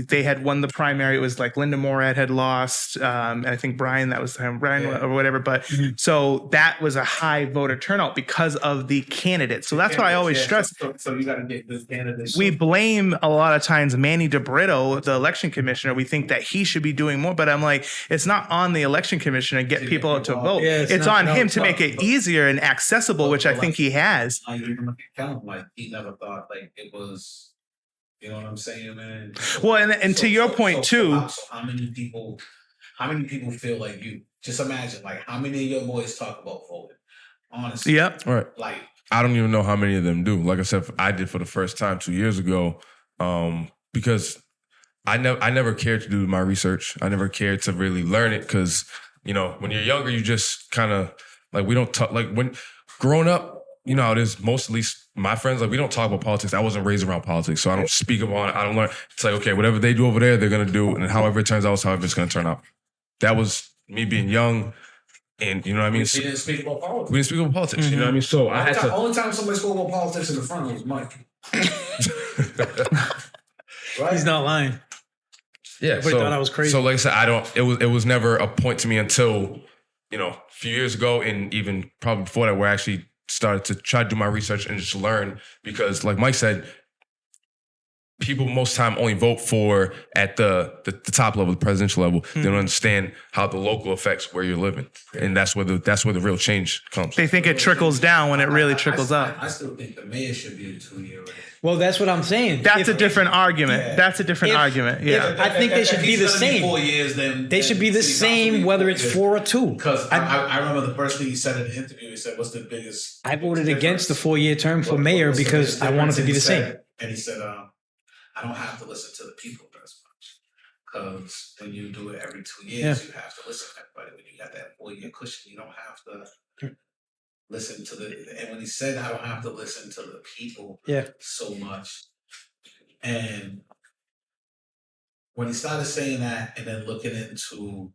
They had won the primary. It was like Linda Morad had lost, and I think Brian. That was him, Brian or whatever. But so that was a high voter turnout because of the candidates. So that's what I always stress. So you got to get this candidates. We blame a lot of times Manny DeBrito, the election commissioner. We think that he should be doing more, but I'm like, it's not on the election commissioner to get people to vote. Yeah, it's on him to make it easier and accessible, which I think he has. Like he never thought like it was, you know what I'm saying, man? Well, and to your point too. So how many people feel like you? Just imagine, like how many of your boys talk about voting? Honestly, yep, right. Like I don't even know how many of them do. Like I said, I did for the first time 2 years ago, because I never cared to do my research. I never cared to really learn it because, when you're younger, you just kind of like, we don't talk, like when growing up, you know, there's most, at least my friends, like we don't talk about politics. I wasn't raised around politics, so I don't speak about it. I don't learn. It's like, okay, whatever they do over there, they're gonna do, and however it turns out is however it's gonna turn out. That was me being young, and you know what I mean. We didn't speak about politics. We didn't speak about politics. You know what I mean. So I had to. Only time somebody spoke about politics in the front was Mike. Right? He's not lying. Yeah, Everybody thought I was crazy. So like I said, it was never a point to me until, you know, a few years ago, and even probably before that, where I actually started to try to do my research and just learn, because like Mike said, people most time only vote for at the top level, the presidential level. They don't understand how the local affects where you're living, and that's where the real change comes. They think it trickles down when it really trickles up. I still think the mayor should be a 2-year race. Well, that's what I'm saying. That's a different argument. That's a different argument. Yeah. I think they should be the same. 4 years, then They should be the same whether it's 4 or 2. Because I remember the first thing he said in the interview. He said, "What's the biggest?" I voted against the 4-year term for mayor because I wanted to be the same. And he said, "I don't have to listen to the people as much, because when you do it every 2 years, you have to listen to everybody. When you got that 4-year cushion, you don't have to listen to the." And when he said, "I don't have to listen to the people so much," and when he started saying that, and then looking into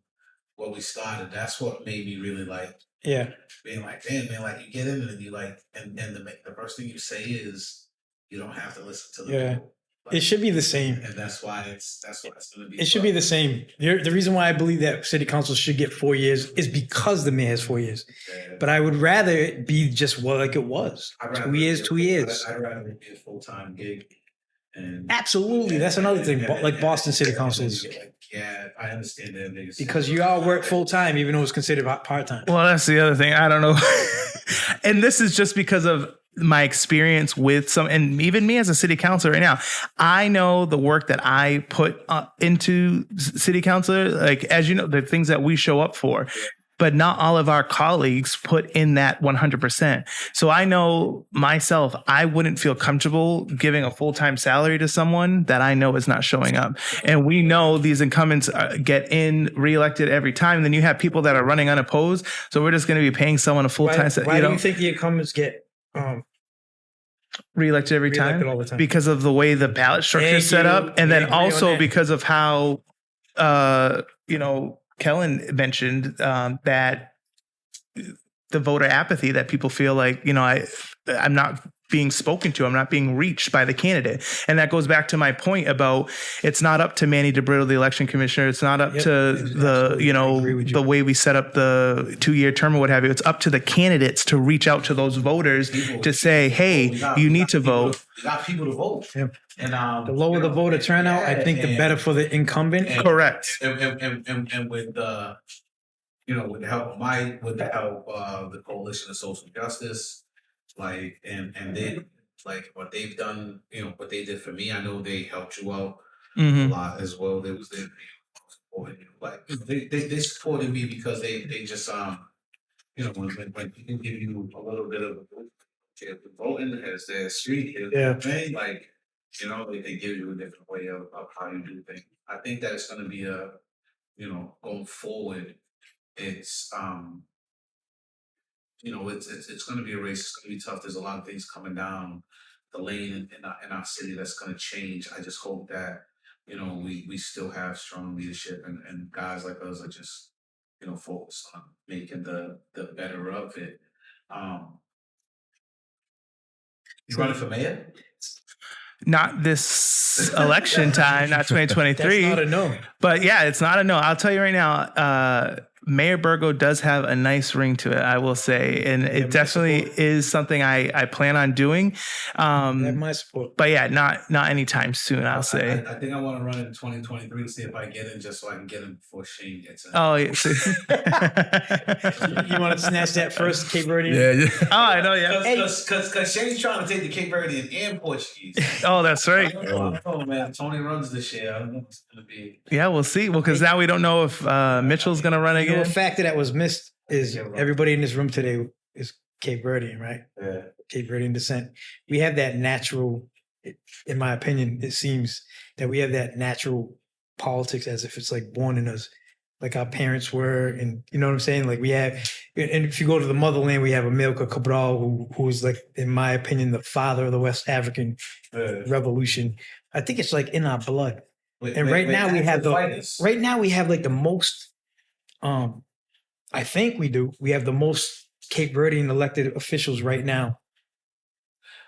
what we started, that's what made me really like. Yeah. Being like, damn, man, like you get in it and you like, and the first thing you say is, you don't have to listen to the people. Like, It should be the same. And that's why it's going to be. It should be the same. The reason why I believe that city council should get 4 years is because the mayor has 4 years. Yeah. But I would rather it be just like it was. 2 years, 2 years. I'd rather it be a full-time gig. And Absolutely. That's another thing. Like Boston City Council is. Yeah, I understand that. Because you all work full time, even though it's considered part time. Well, that's the other thing. I don't know. And this is just because of my experience with some, and even me as a city councilor right now, I know the work that I put into city councilor, like, as you know, the things that we show up for. But not all of our colleagues put in that 100%. So I know myself, I wouldn't feel comfortable giving a full-time salary to someone that I know is not showing up. And we know these incumbents get reelected every time. And then you have people that are running unopposed. So we're just going to be paying someone a full-time salary. Why do you think the incumbents get reelected every time? All the time? Because of the way the ballot structure is set up. And then also because of how, Kellen mentioned that the voter apathy, that people feel like, I'm not being spoken to, I'm not being reached by the candidate. And that goes back to my point about it's not up to Manny DeBritto, the election commissioner. It's not up to the way we set up the 2-year term or what have you. It's up to the candidates to reach out to those voters to say, hey, you need to vote. We got people to vote. Yeah. And the lower the voter turnout, I think the better for the incumbent. Correct. And with the, with the help of Mike, with the help of the Coalition of Social Justice, like, and then like what they've done, what they did for me, I know they helped you out a lot as well. They was there, supporting you. Like they supported me because they just when people give you a little bit of voting as their street thing, like they give you a different way of how you do things. I think that it's going to be going forward. It's it's going to be a race. It's going to be tough. There's a lot of things coming down the lane in our city that's going to change. I just hope that we still have strong leadership and guys like us are just focused on making the better of it. You running for mayor? Not this election time, not 2023. That's not a no. But yeah, it's not a no. I'll tell you right now, Mayor Burgo does have a nice ring to it, I will say. And it definitely is something I plan on doing. Have my support. But yeah, not anytime soon, I'll say. I think I want to run in 2023 to see if I get in, just so I can get in before Shane gets in. Oh, yeah. You want to snatch that first Cape Verdean? Yeah. Oh, I know, yeah. Because Shane's trying to take the Cape Verdean and Portuguese. Oh, that's right. Oh, man. Tony runs this year. I don't know what it's going to be. Yeah, we'll see. Well, because now we don't know if Mitchell's going to run again. A factor that was missed is everybody in this room today is Cape Verdean, right? Yeah. Cape Verdean descent. We have that natural, in my opinion, it seems that we have that natural politics as if it's like born in us, like our parents were. And you know what I'm saying? Like we have, And if you go to the motherland, we have Amilcar Cabral, who is like, in my opinion, the father of the West African revolution. I think it's like in our blood. And right now we have like the most. I think we do. We have the most Cape Verdean elected officials right now.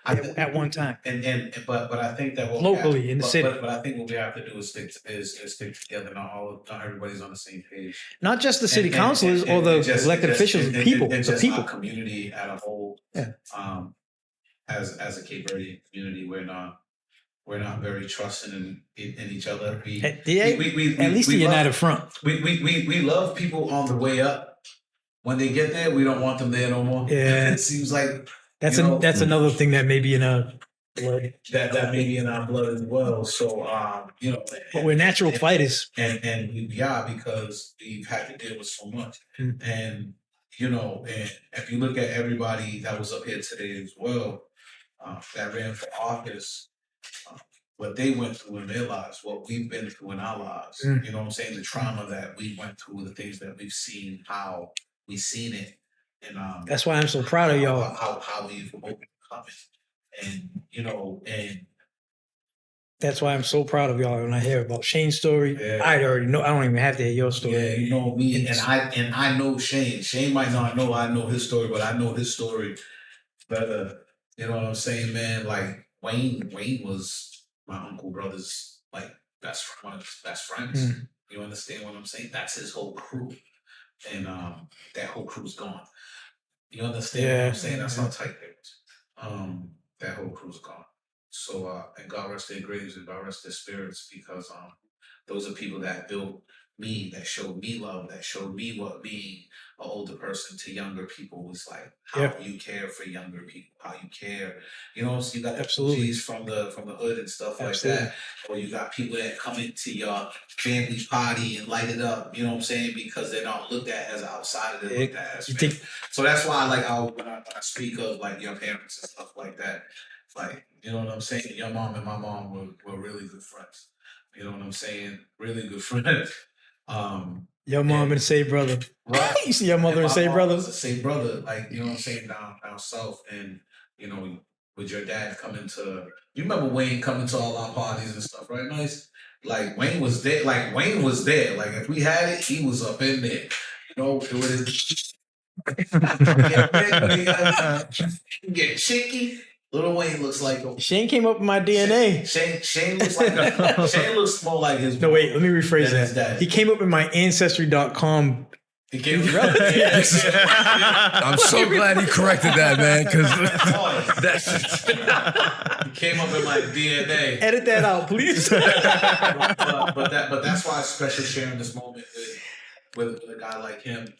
At one time, but I think that locally in the city. But I think what we have to do is stick together. Not everybody's on the same page. Not just the city councilors or the elected officials, the people, the people, our community at a whole. Yeah. As a Cape Verdean community, we're not very trusting in each other. At least the United Front. We love people on the way up. When they get there, we don't want them there no more. Yeah, it seems like. That's another thing that may be in our blood. That may be in our blood as well. So but we're natural fighters, and we are because we've had to deal with so much. And and if you look at everybody that was up here today as well, that ran for office, what they went through in their lives, what we've been through in our lives. You know what I'm saying? The trauma that we went through, the things that we've seen, how we've seen it. And that's why I'm so proud of y'all. How we've overcome it, and that's why I'm so proud of y'all. When I hear about Shane's story, I already know. I don't even have to hear your story. Yeah, you know me, and I know Shane. Shane might not know I know his story, but I know his story better. You know what I'm saying, man? Like Wayne was my uncle brother's like one of his best friends. You understand what I'm saying? That's his whole crew, and that whole crew's gone. You understand what I'm saying? That's how tight it was. That whole crew's gone. So, and God rest their graves and God rest their spirits, because those are people that built me, that showed me love, that showed me what being an older person to younger people was like. How you care for younger people, how you care. So you got FGs from the hood and stuff like that. Or you got people that come into your family party and light it up, you know what I'm saying? Because they're not looked at as an outsider, they're looked at as family. So that's why when I speak of like your parents and stuff like that, like, you know what I'm saying? Your mom and my mom were really good friends. You know what I'm saying? Really good friends. Your mom and say brother. Right. You see your mother and say brother. Say brother, like, you know what I'm saying, down south. And, with your dad coming to, you remember Wayne coming to all our parties and stuff, right? Nice. Like Wayne was there. Like if we had it, he was up in there. With his get chicky. Little Wayne looks like him. Shane came up in my DNA. Shane looks like Shane looks more like his. No, wait, let me rephrase that. He came up in my Ancestry.com. He came up. I'm so glad he corrected that, man, because he came up in my DNA. Edit that out, please. but that's why it's special sharing this moment with a guy like him.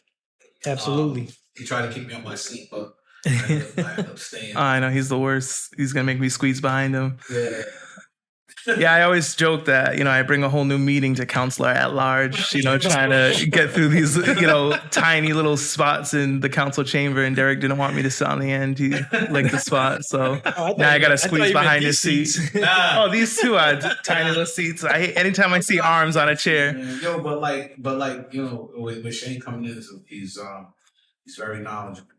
Absolutely. He tried to keep me on my seat, but I ended up staying. I know, he's the worst. He's gonna make me squeeze behind him. Yeah. Yeah, I always joke that, I bring a whole new meeting to Councelor at large, trying to get through these, tiny little spots in the council chamber, and Derek didn't want me to sit on the end. He liked the spot, so now I got to squeeze behind his seat. Oh, these two are tiny little seats. I hate anytime I see arms on a chair. Yo, but with Shane coming in, he's very knowledgeable.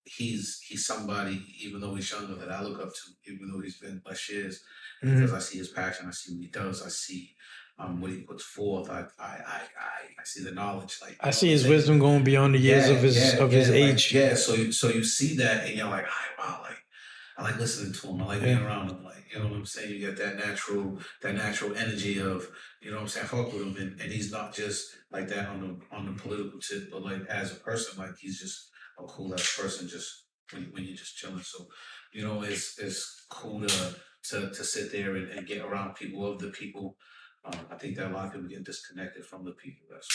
He's somebody, even though he's younger, that I look up to, even though he's been less years, because I see his passion, I see what he does, I see what he puts forth, I see the knowledge. Like I see his wisdom going beyond the years of his age. So you see that, and you're like, wow, like I like listening to him, I like being around him, like, you know what I'm saying? You get that natural energy of, you know what I'm saying, I fuck with him, and he's not just like that on the political tip, but like as a person, like he's just a cool ass person, just when you're just chilling. So, it's cool to sit there and get around people of the people. I think that a lot of people get disconnected from the people. That's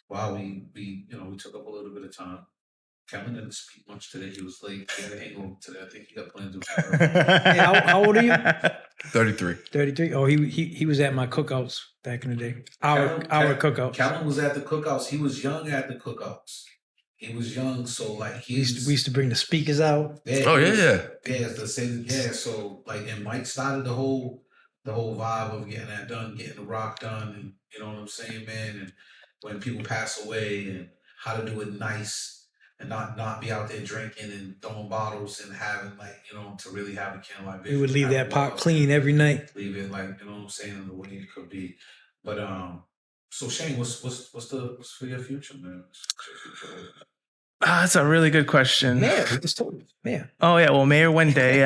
why we took up a little bit of time. Kevin didn't speak much today. He was late. He had a hangover today. I think he got plans to. How old are you? 33. 33. Oh, he was at my cookouts back in the day. Our cookouts. Calvin was at the cookouts. He was young at the cookouts. He was young, so like we used to bring the speakers out. Yeah, yeah. So like, and Mike started the whole vibe of getting that done, getting the rock done, and you know what I'm saying, man. And when people pass away and how to do it nice and not be out there drinking and throwing bottles and having to really have a candlelight vision. We would leave have that it pot well, clean every night. leave it what I'm saying, in the way it could be. But so Shane, what's for your future, man? What's your future? That's a really good question. Mayor, we just told you. Mayor. Oh yeah, well, mayor one day,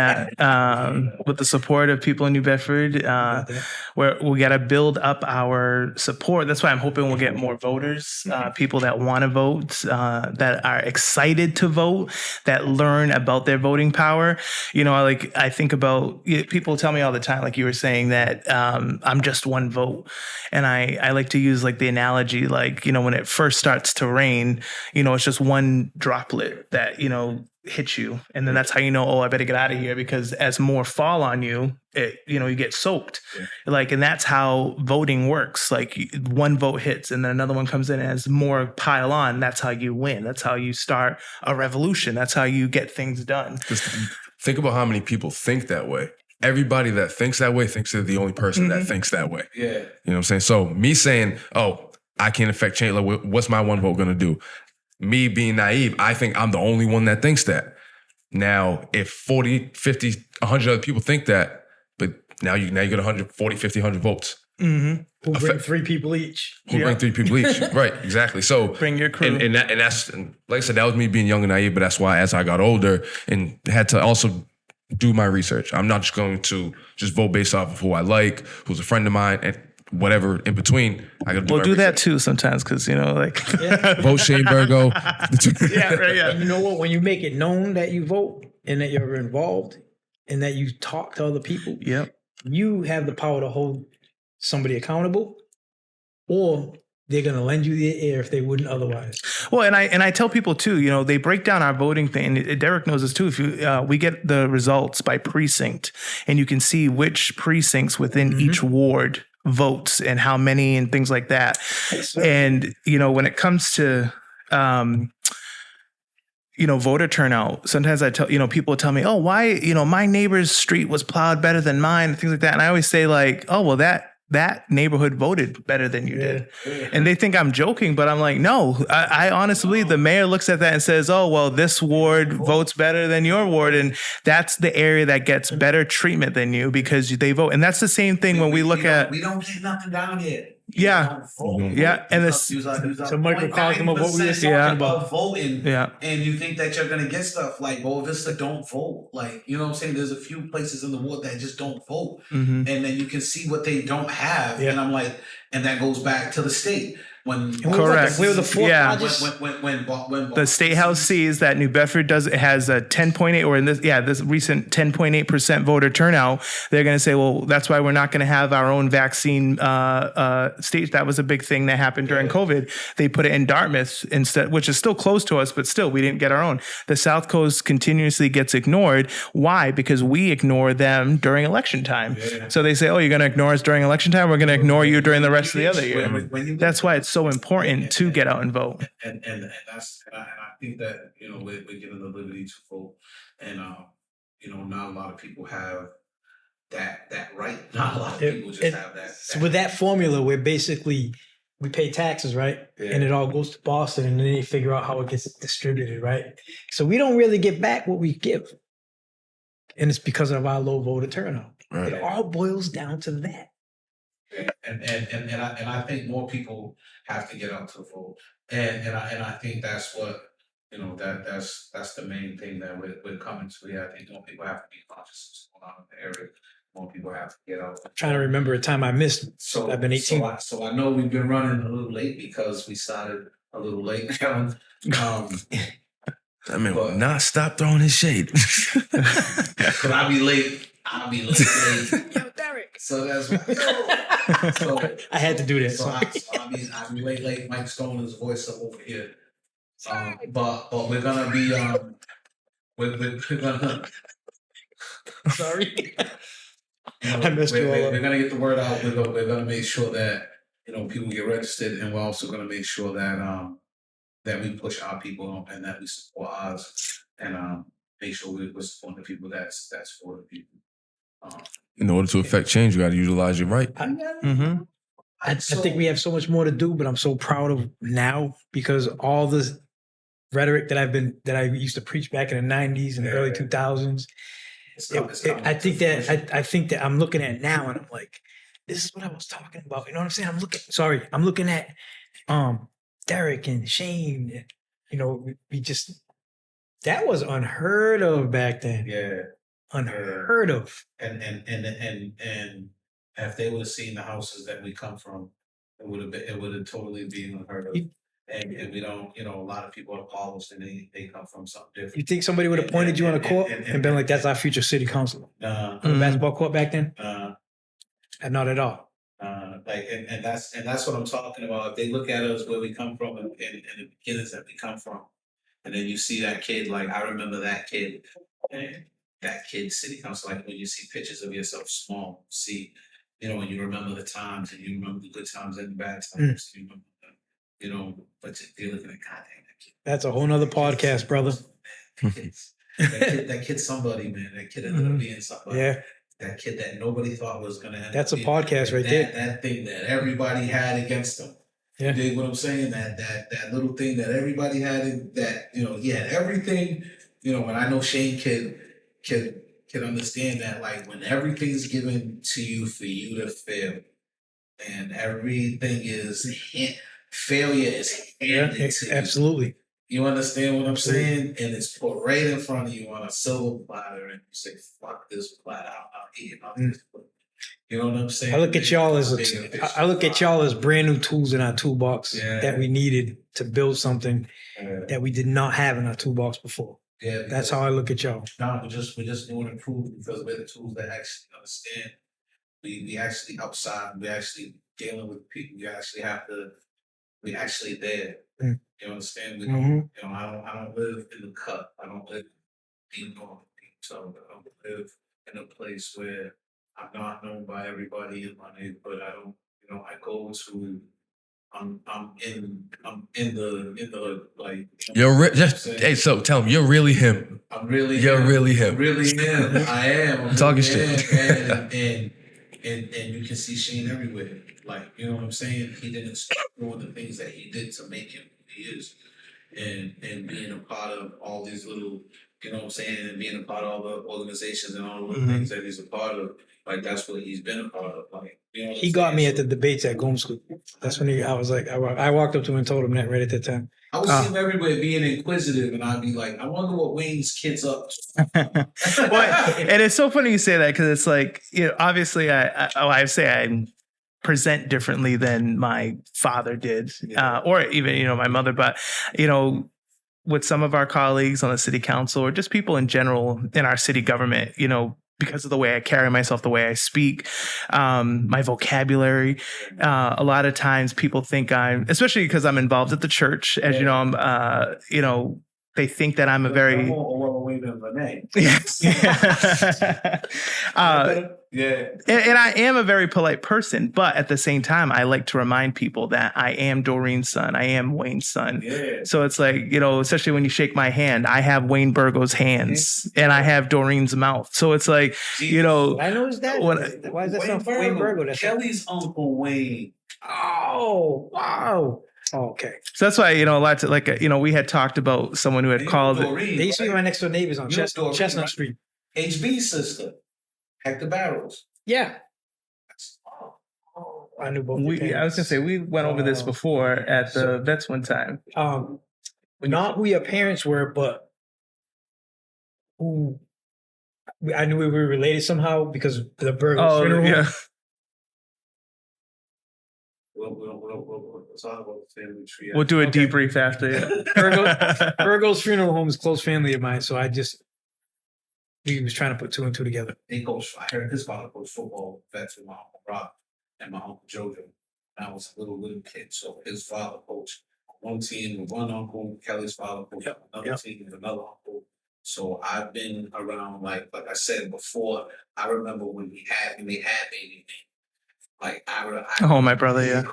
with the support of people in New Bedford, where we got to build up our support. That's why I'm hoping we'll get more voters, people that want to vote, that are excited to vote, that learn about their voting power. I think about people tell me all the time, like you were saying, that I'm just one vote, and I like to use like the analogy, when it first starts to rain, it's just one droplet that hit you, and then that's how I better get out of here, because as more fall on you, you get soaked. And that's how voting works. Like one vote hits and then another one comes in, and as more pile on, that's how you win. That's how you start a revolution. That's how you get things done. Just think about how many people think that way. Everybody that thinks that way thinks they're the only person that thinks that way. Yeah. You know what I'm saying? So me saying, oh, I can't affect change, like what's my one vote going to do? Me being naive, I think I'm the only one that thinks that. Now, if 40, 50, 100 other people think that, but now you get 140, 50, 100 votes. Who bring 3 people each. Who bring 3 people each. Right, exactly. So bring your crew. And that's, like I said, that was me being young and naive, but that's why as I got older and had to also do my research. I'm not just going to just vote based off of who I like, who's a friend of mine, and whatever in between. I got to do We'll my do research. that too sometimes, because Vote Shane Burgo. And you know what? When you make it known that you vote and that you're involved and that you talk to other people, you have the power to hold somebody accountable, or they're going to lend you their ear if they wouldn't otherwise. Well, and I tell people too, they break down our voting thing, and Derek knows this too. If we get the results by precinct, and you can see which precincts within each ward votes and how many and things like that. And, when it comes to, voter turnout, sometimes I tell, people tell me, oh, why, my neighbor's street was plowed better than mine, and things like that. And I always say like, oh, well, that neighborhood voted better than you did. And they think I'm joking, but I'm like, no, I honestly believe the mayor looks at that and says, oh, well, this ward votes better than your ward. And that's the area that gets better treatment than you because they vote. And that's the same thing when we look at. We don't get nothing down here. Yeah. Yeah. And this. It's a microcosm of what we were talking about. Voting. Yeah. And you think that you're going to get stuff like Boa Vista don't vote. Like, you know what I'm saying? There's a few places in the world that just don't vote. And then you can see what they don't have. And I'm like, and that goes back to the state. Correct. We were the fourth largest. When the State House sees that New Bedford has a 10.8 or in this recent 10.8% voter turnout, they're going to say, well, that's why we're not going to have our own vaccine state. That was a big thing that happened during COVID. They put it in Dartmouth instead, which is still close to us, but still we didn't get our own. The South Coast continuously gets ignored. Why? Because we ignore them during election time. So they say, oh, you're going to ignore us during election time. We're going to ignore you during the rest of the other year. That's why it's so important to get out and vote. And I think that we're given the liberty to vote, and not a lot of people have that right. Not a lot of people just have that. So with that formula, where basically we pay taxes, right, and it all goes to Boston, and then they figure out how it gets distributed, right. So we don't really get back what we give, and it's because of our low voter turnout. Right. It all boils down to that. And I think more people have to get out to vote, and I think that's what that's the main thing that we're coming to. Yeah, I think more people have to be conscious of what's going on in the area. More people have to get out. I'm trying to remember a time I missed. So I've been 18. So I know we've been running a little late because we started a little late. That man will not stop throwing his shade. But I'll be late. Yo, Derek. So that's why. So I had to do that. So I'll be late. Mike Stone is voice up over here. But we're gonna be we're gonna. Sorry. I missed you all. We're gonna get the word out. We're gonna make sure that people get registered, and we're also gonna make sure that that we push our people and that we support ours, and make sure we're supporting the people that's for the people. In order to affect change, you got to utilize your right. I I think we have so much more to do, but I'm so proud of now because all this rhetoric that I used to preach back in the 90s and the early 2000s. I think that I'm looking at now and I'm like, this is what I was talking about. You know what I'm saying? I'm looking at Derek and Shane. And, you know, we just that was unheard of back then. Yeah. Unheard of. And if they would have seen the houses that we come from, it would have totally been unheard of. And we don't, you know, a lot of people are polished and they come from something different. You think somebody would have pointed you on a court and been like, "That's our future city councilor"? On the basketball court back then? Not at all. And that's what I'm talking about. If they look at us where we come from and the beginnings that we come from, and then you see that kid, like I remember that kid, and that kid city council, like when you see pictures of yourself small, see, you know, when you remember the times and you remember the good times and the bad times, you remember, you know, but you're looking at God dang that kid. That's a whole nother podcast, brother. That kid's somebody, man. That kid ended up being somebody. Yeah. That kid that nobody thought was going to end That's up a podcast right there. That thing that everybody had against him. Yeah. You dig what I'm saying? That little thing that everybody had, that, you know, he had everything, you know, and I know Shane can understand that, like, when everything's given to you for you to fail, and everything is, failure is handed to you. Absolutely. You understand what I'm saying? And it's put right in front of you on a silver platter, and you say, "Fuck this platter, I'll eat it." You know what I'm saying? I look at y'all as brand new tools in our toolbox that we needed to build something that we did not have in our toolbox before. Yeah, that's how I look at y'all. No, we're just doing improvement because we're the tools that actually understand. We actually outside. We actually dealing with people. We actually there. You understand? We don't. You know, I don't live in the cut. I don't live in north. So I don't live in a place where I'm not known by everybody in my neighborhood. I don't. You know, I go to. I'm in the like. Hey, so tell him you're really him. I'm really. You're him. really him. I'm really him. I am. I'm talking really shit. And you can see Shane everywhere. Like, you know what I'm saying? He didn't start doing the things that he did to make him who he is. And being a part of all these little, you know what I'm saying, and being a part of all the organizations and all the things that he's a part of, like, that's what he's been a part of. Like, you know what he got me at the debates at Councelor. That's when I was like, I walked up to him and told him that right at that time. I would see him everywhere being inquisitive, and I'd be like, I wonder what Wayne's kid's up to. Well, and it's so funny you say that because it's like, you know, obviously I present differently than my father did, or even, you know, my mother. But, you know, with some of our colleagues on the city council or just people in general in our city government, you know, because of the way I carry myself, the way I speak, my vocabulary, a lot of times people think especially because I'm involved at the church, as you know, I'm, you know, they think that I'm a very yes. And I am a very polite person, but at the same time, I like to remind people that I am Doreen's son. I am Wayne's son. Yeah. So it's like, you know, especially when you shake my hand, I have Wayne Burgo's hands and I have Doreen's mouth. So it's like, you know, I know his dad. Why is that sound Wayne Burgo? That's Kelly's uncle Wayne. Oh, wow. Oh, okay. So that's why, you know, lots of like, you know, we had talked about someone who had called. Doreen, they used to be my next door neighbors on Chestnut Street. HB's sister, Hector Barrows. Yeah. I knew both. I was gonna say we went over this before at the vets one time. Not who your parents were, but who I knew we were related somehow because of the Burgo funeral. Yeah. We'll do a debrief after. Yeah. Burgo's funeral home is close family of mine, so we was trying to put two and two together. I heard his father coached football vets with my uncle Rob and my uncle Jojo. I was a little kid, so his father coached one team with one uncle. Kelly's father coached another team with another uncle. So I've been around, like I said before. I remember when they had baby. Like my brother, yeah.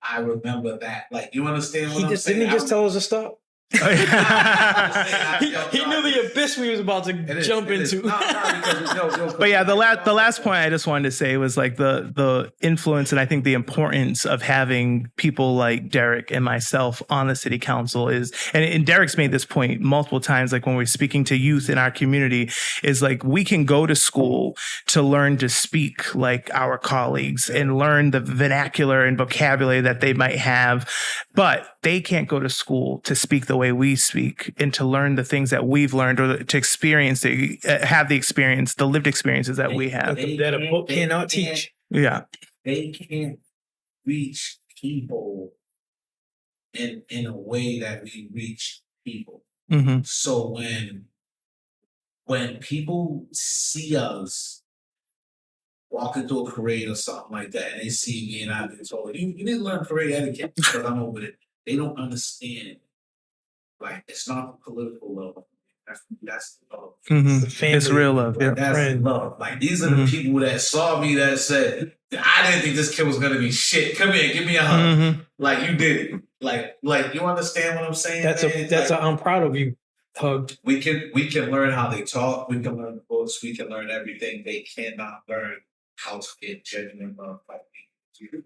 I remember that. Like, you understand what I'm saying? Didn't he just tell us to stop? Oh, He knew the abyss we was about to jump into. But yeah, the last point I just wanted to say was like the influence and I think the importance of having people like Derek and myself on the city council is, and Derek's made this point multiple times, like when we're speaking to youth in our community, is like we can go to school to learn to speak like our colleagues and learn the vernacular and vocabulary that they might have, but they can't go to school to speak the way we speak and to learn the things that we've learned or to experience, have the experience, the lived experiences that we have. That a book cannot teach. Yeah. They can't reach people in a way that we reach people. Mm-hmm. So when people see us walking through a parade or something like that, and they see me and I've been told, you didn't learn parade etiquette because I'm over it. They don't understand. Like, it's not political love. That's the love. Mm-hmm. It's real love. Yeah. That's love. Like, these are the people that saw me that said, I didn't think this kid was gonna be shit. Come here, give me a hug. Mm-hmm. Like, you did it. Like you understand what I'm saying? That's like, I'm proud of you. Hug. We can learn how they talk. We can learn books. We can learn everything. They cannot learn how to get genuine love like we do.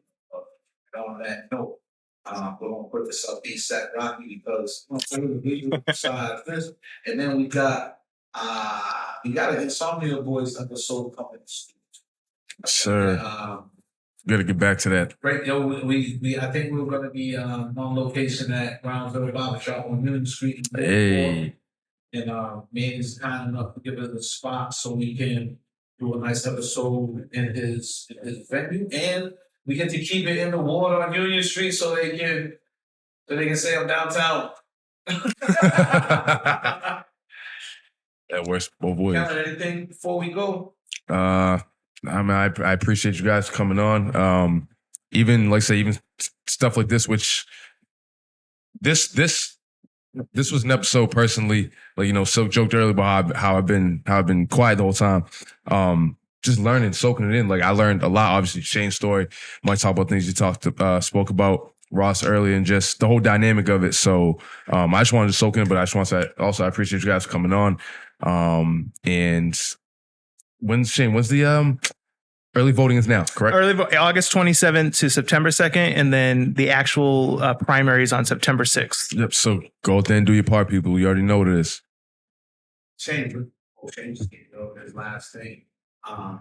And on that note, we're gonna put this up ASAP Rocky because side of this, and then we got an Insomnia Boys episode coming soon. Sir, gotta get back to that. Right, yo, we I think we're gonna be on location at Brownsville Barbershop on Union Street. Hey. And man is kind enough to give us a spot so we can do a nice episode in his venue, and we get to keep it in the water on Union Street so they can say I'm downtown. That works both ways. Got anything before we go? I mean, I appreciate you guys coming on. Even like say, even stuff like this, which this was an episode personally, like, you know, Silk joked earlier about how I've been quiet the whole time. Just learning, soaking it in. Like, I learned a lot. Obviously, Shane's story might talk about things you spoke about, Ross, earlier, and just the whole dynamic of it. So I just wanted to soak in, but I just want to say also I appreciate you guys coming on. And when's the early voting is now, correct? August 27th to September 2nd, and then the actual primaries on September 6th. Yep. So go out there and do your part, people. You already know what it is. Shane just gave his last thing. Mike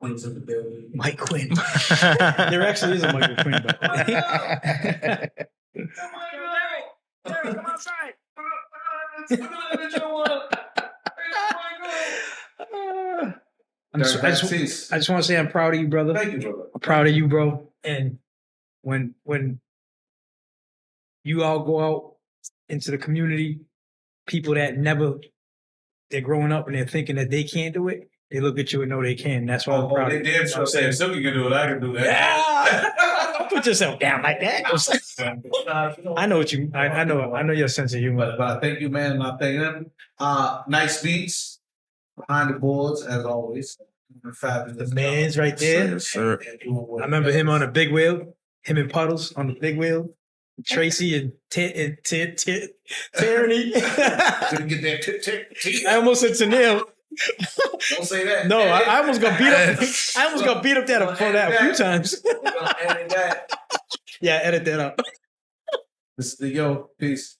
Quinn's in the building. Mike Quinn. There actually is a Michael Quinn. But Come outside. I just want to say I'm proud of you, brother. Thank you, brother. I'm proud of you, bro. And when you all go out into the community, people that they're growing up and they're thinking that they can't do it, they look at you and know they can. That's why I'm proud of you. They damn saying, Silky can do it, I can do that. Yeah. Don't put yourself down like that. I know what you. I know your sense of humor. But I thank you, man, and I thank them. Nice beats behind the boards as always. Fabulous. The man's right there. Yes, sir. I remember him on the big wheel. Him and Puddles on the big wheel. Tracy and Tierney. Didn't get that tick. I almost said Tanil. Don't say that. No, I almost got beat up. I almost got beat up for that a few times. We're gonna edit that. Yeah, edit that up. This is the yo. Peace.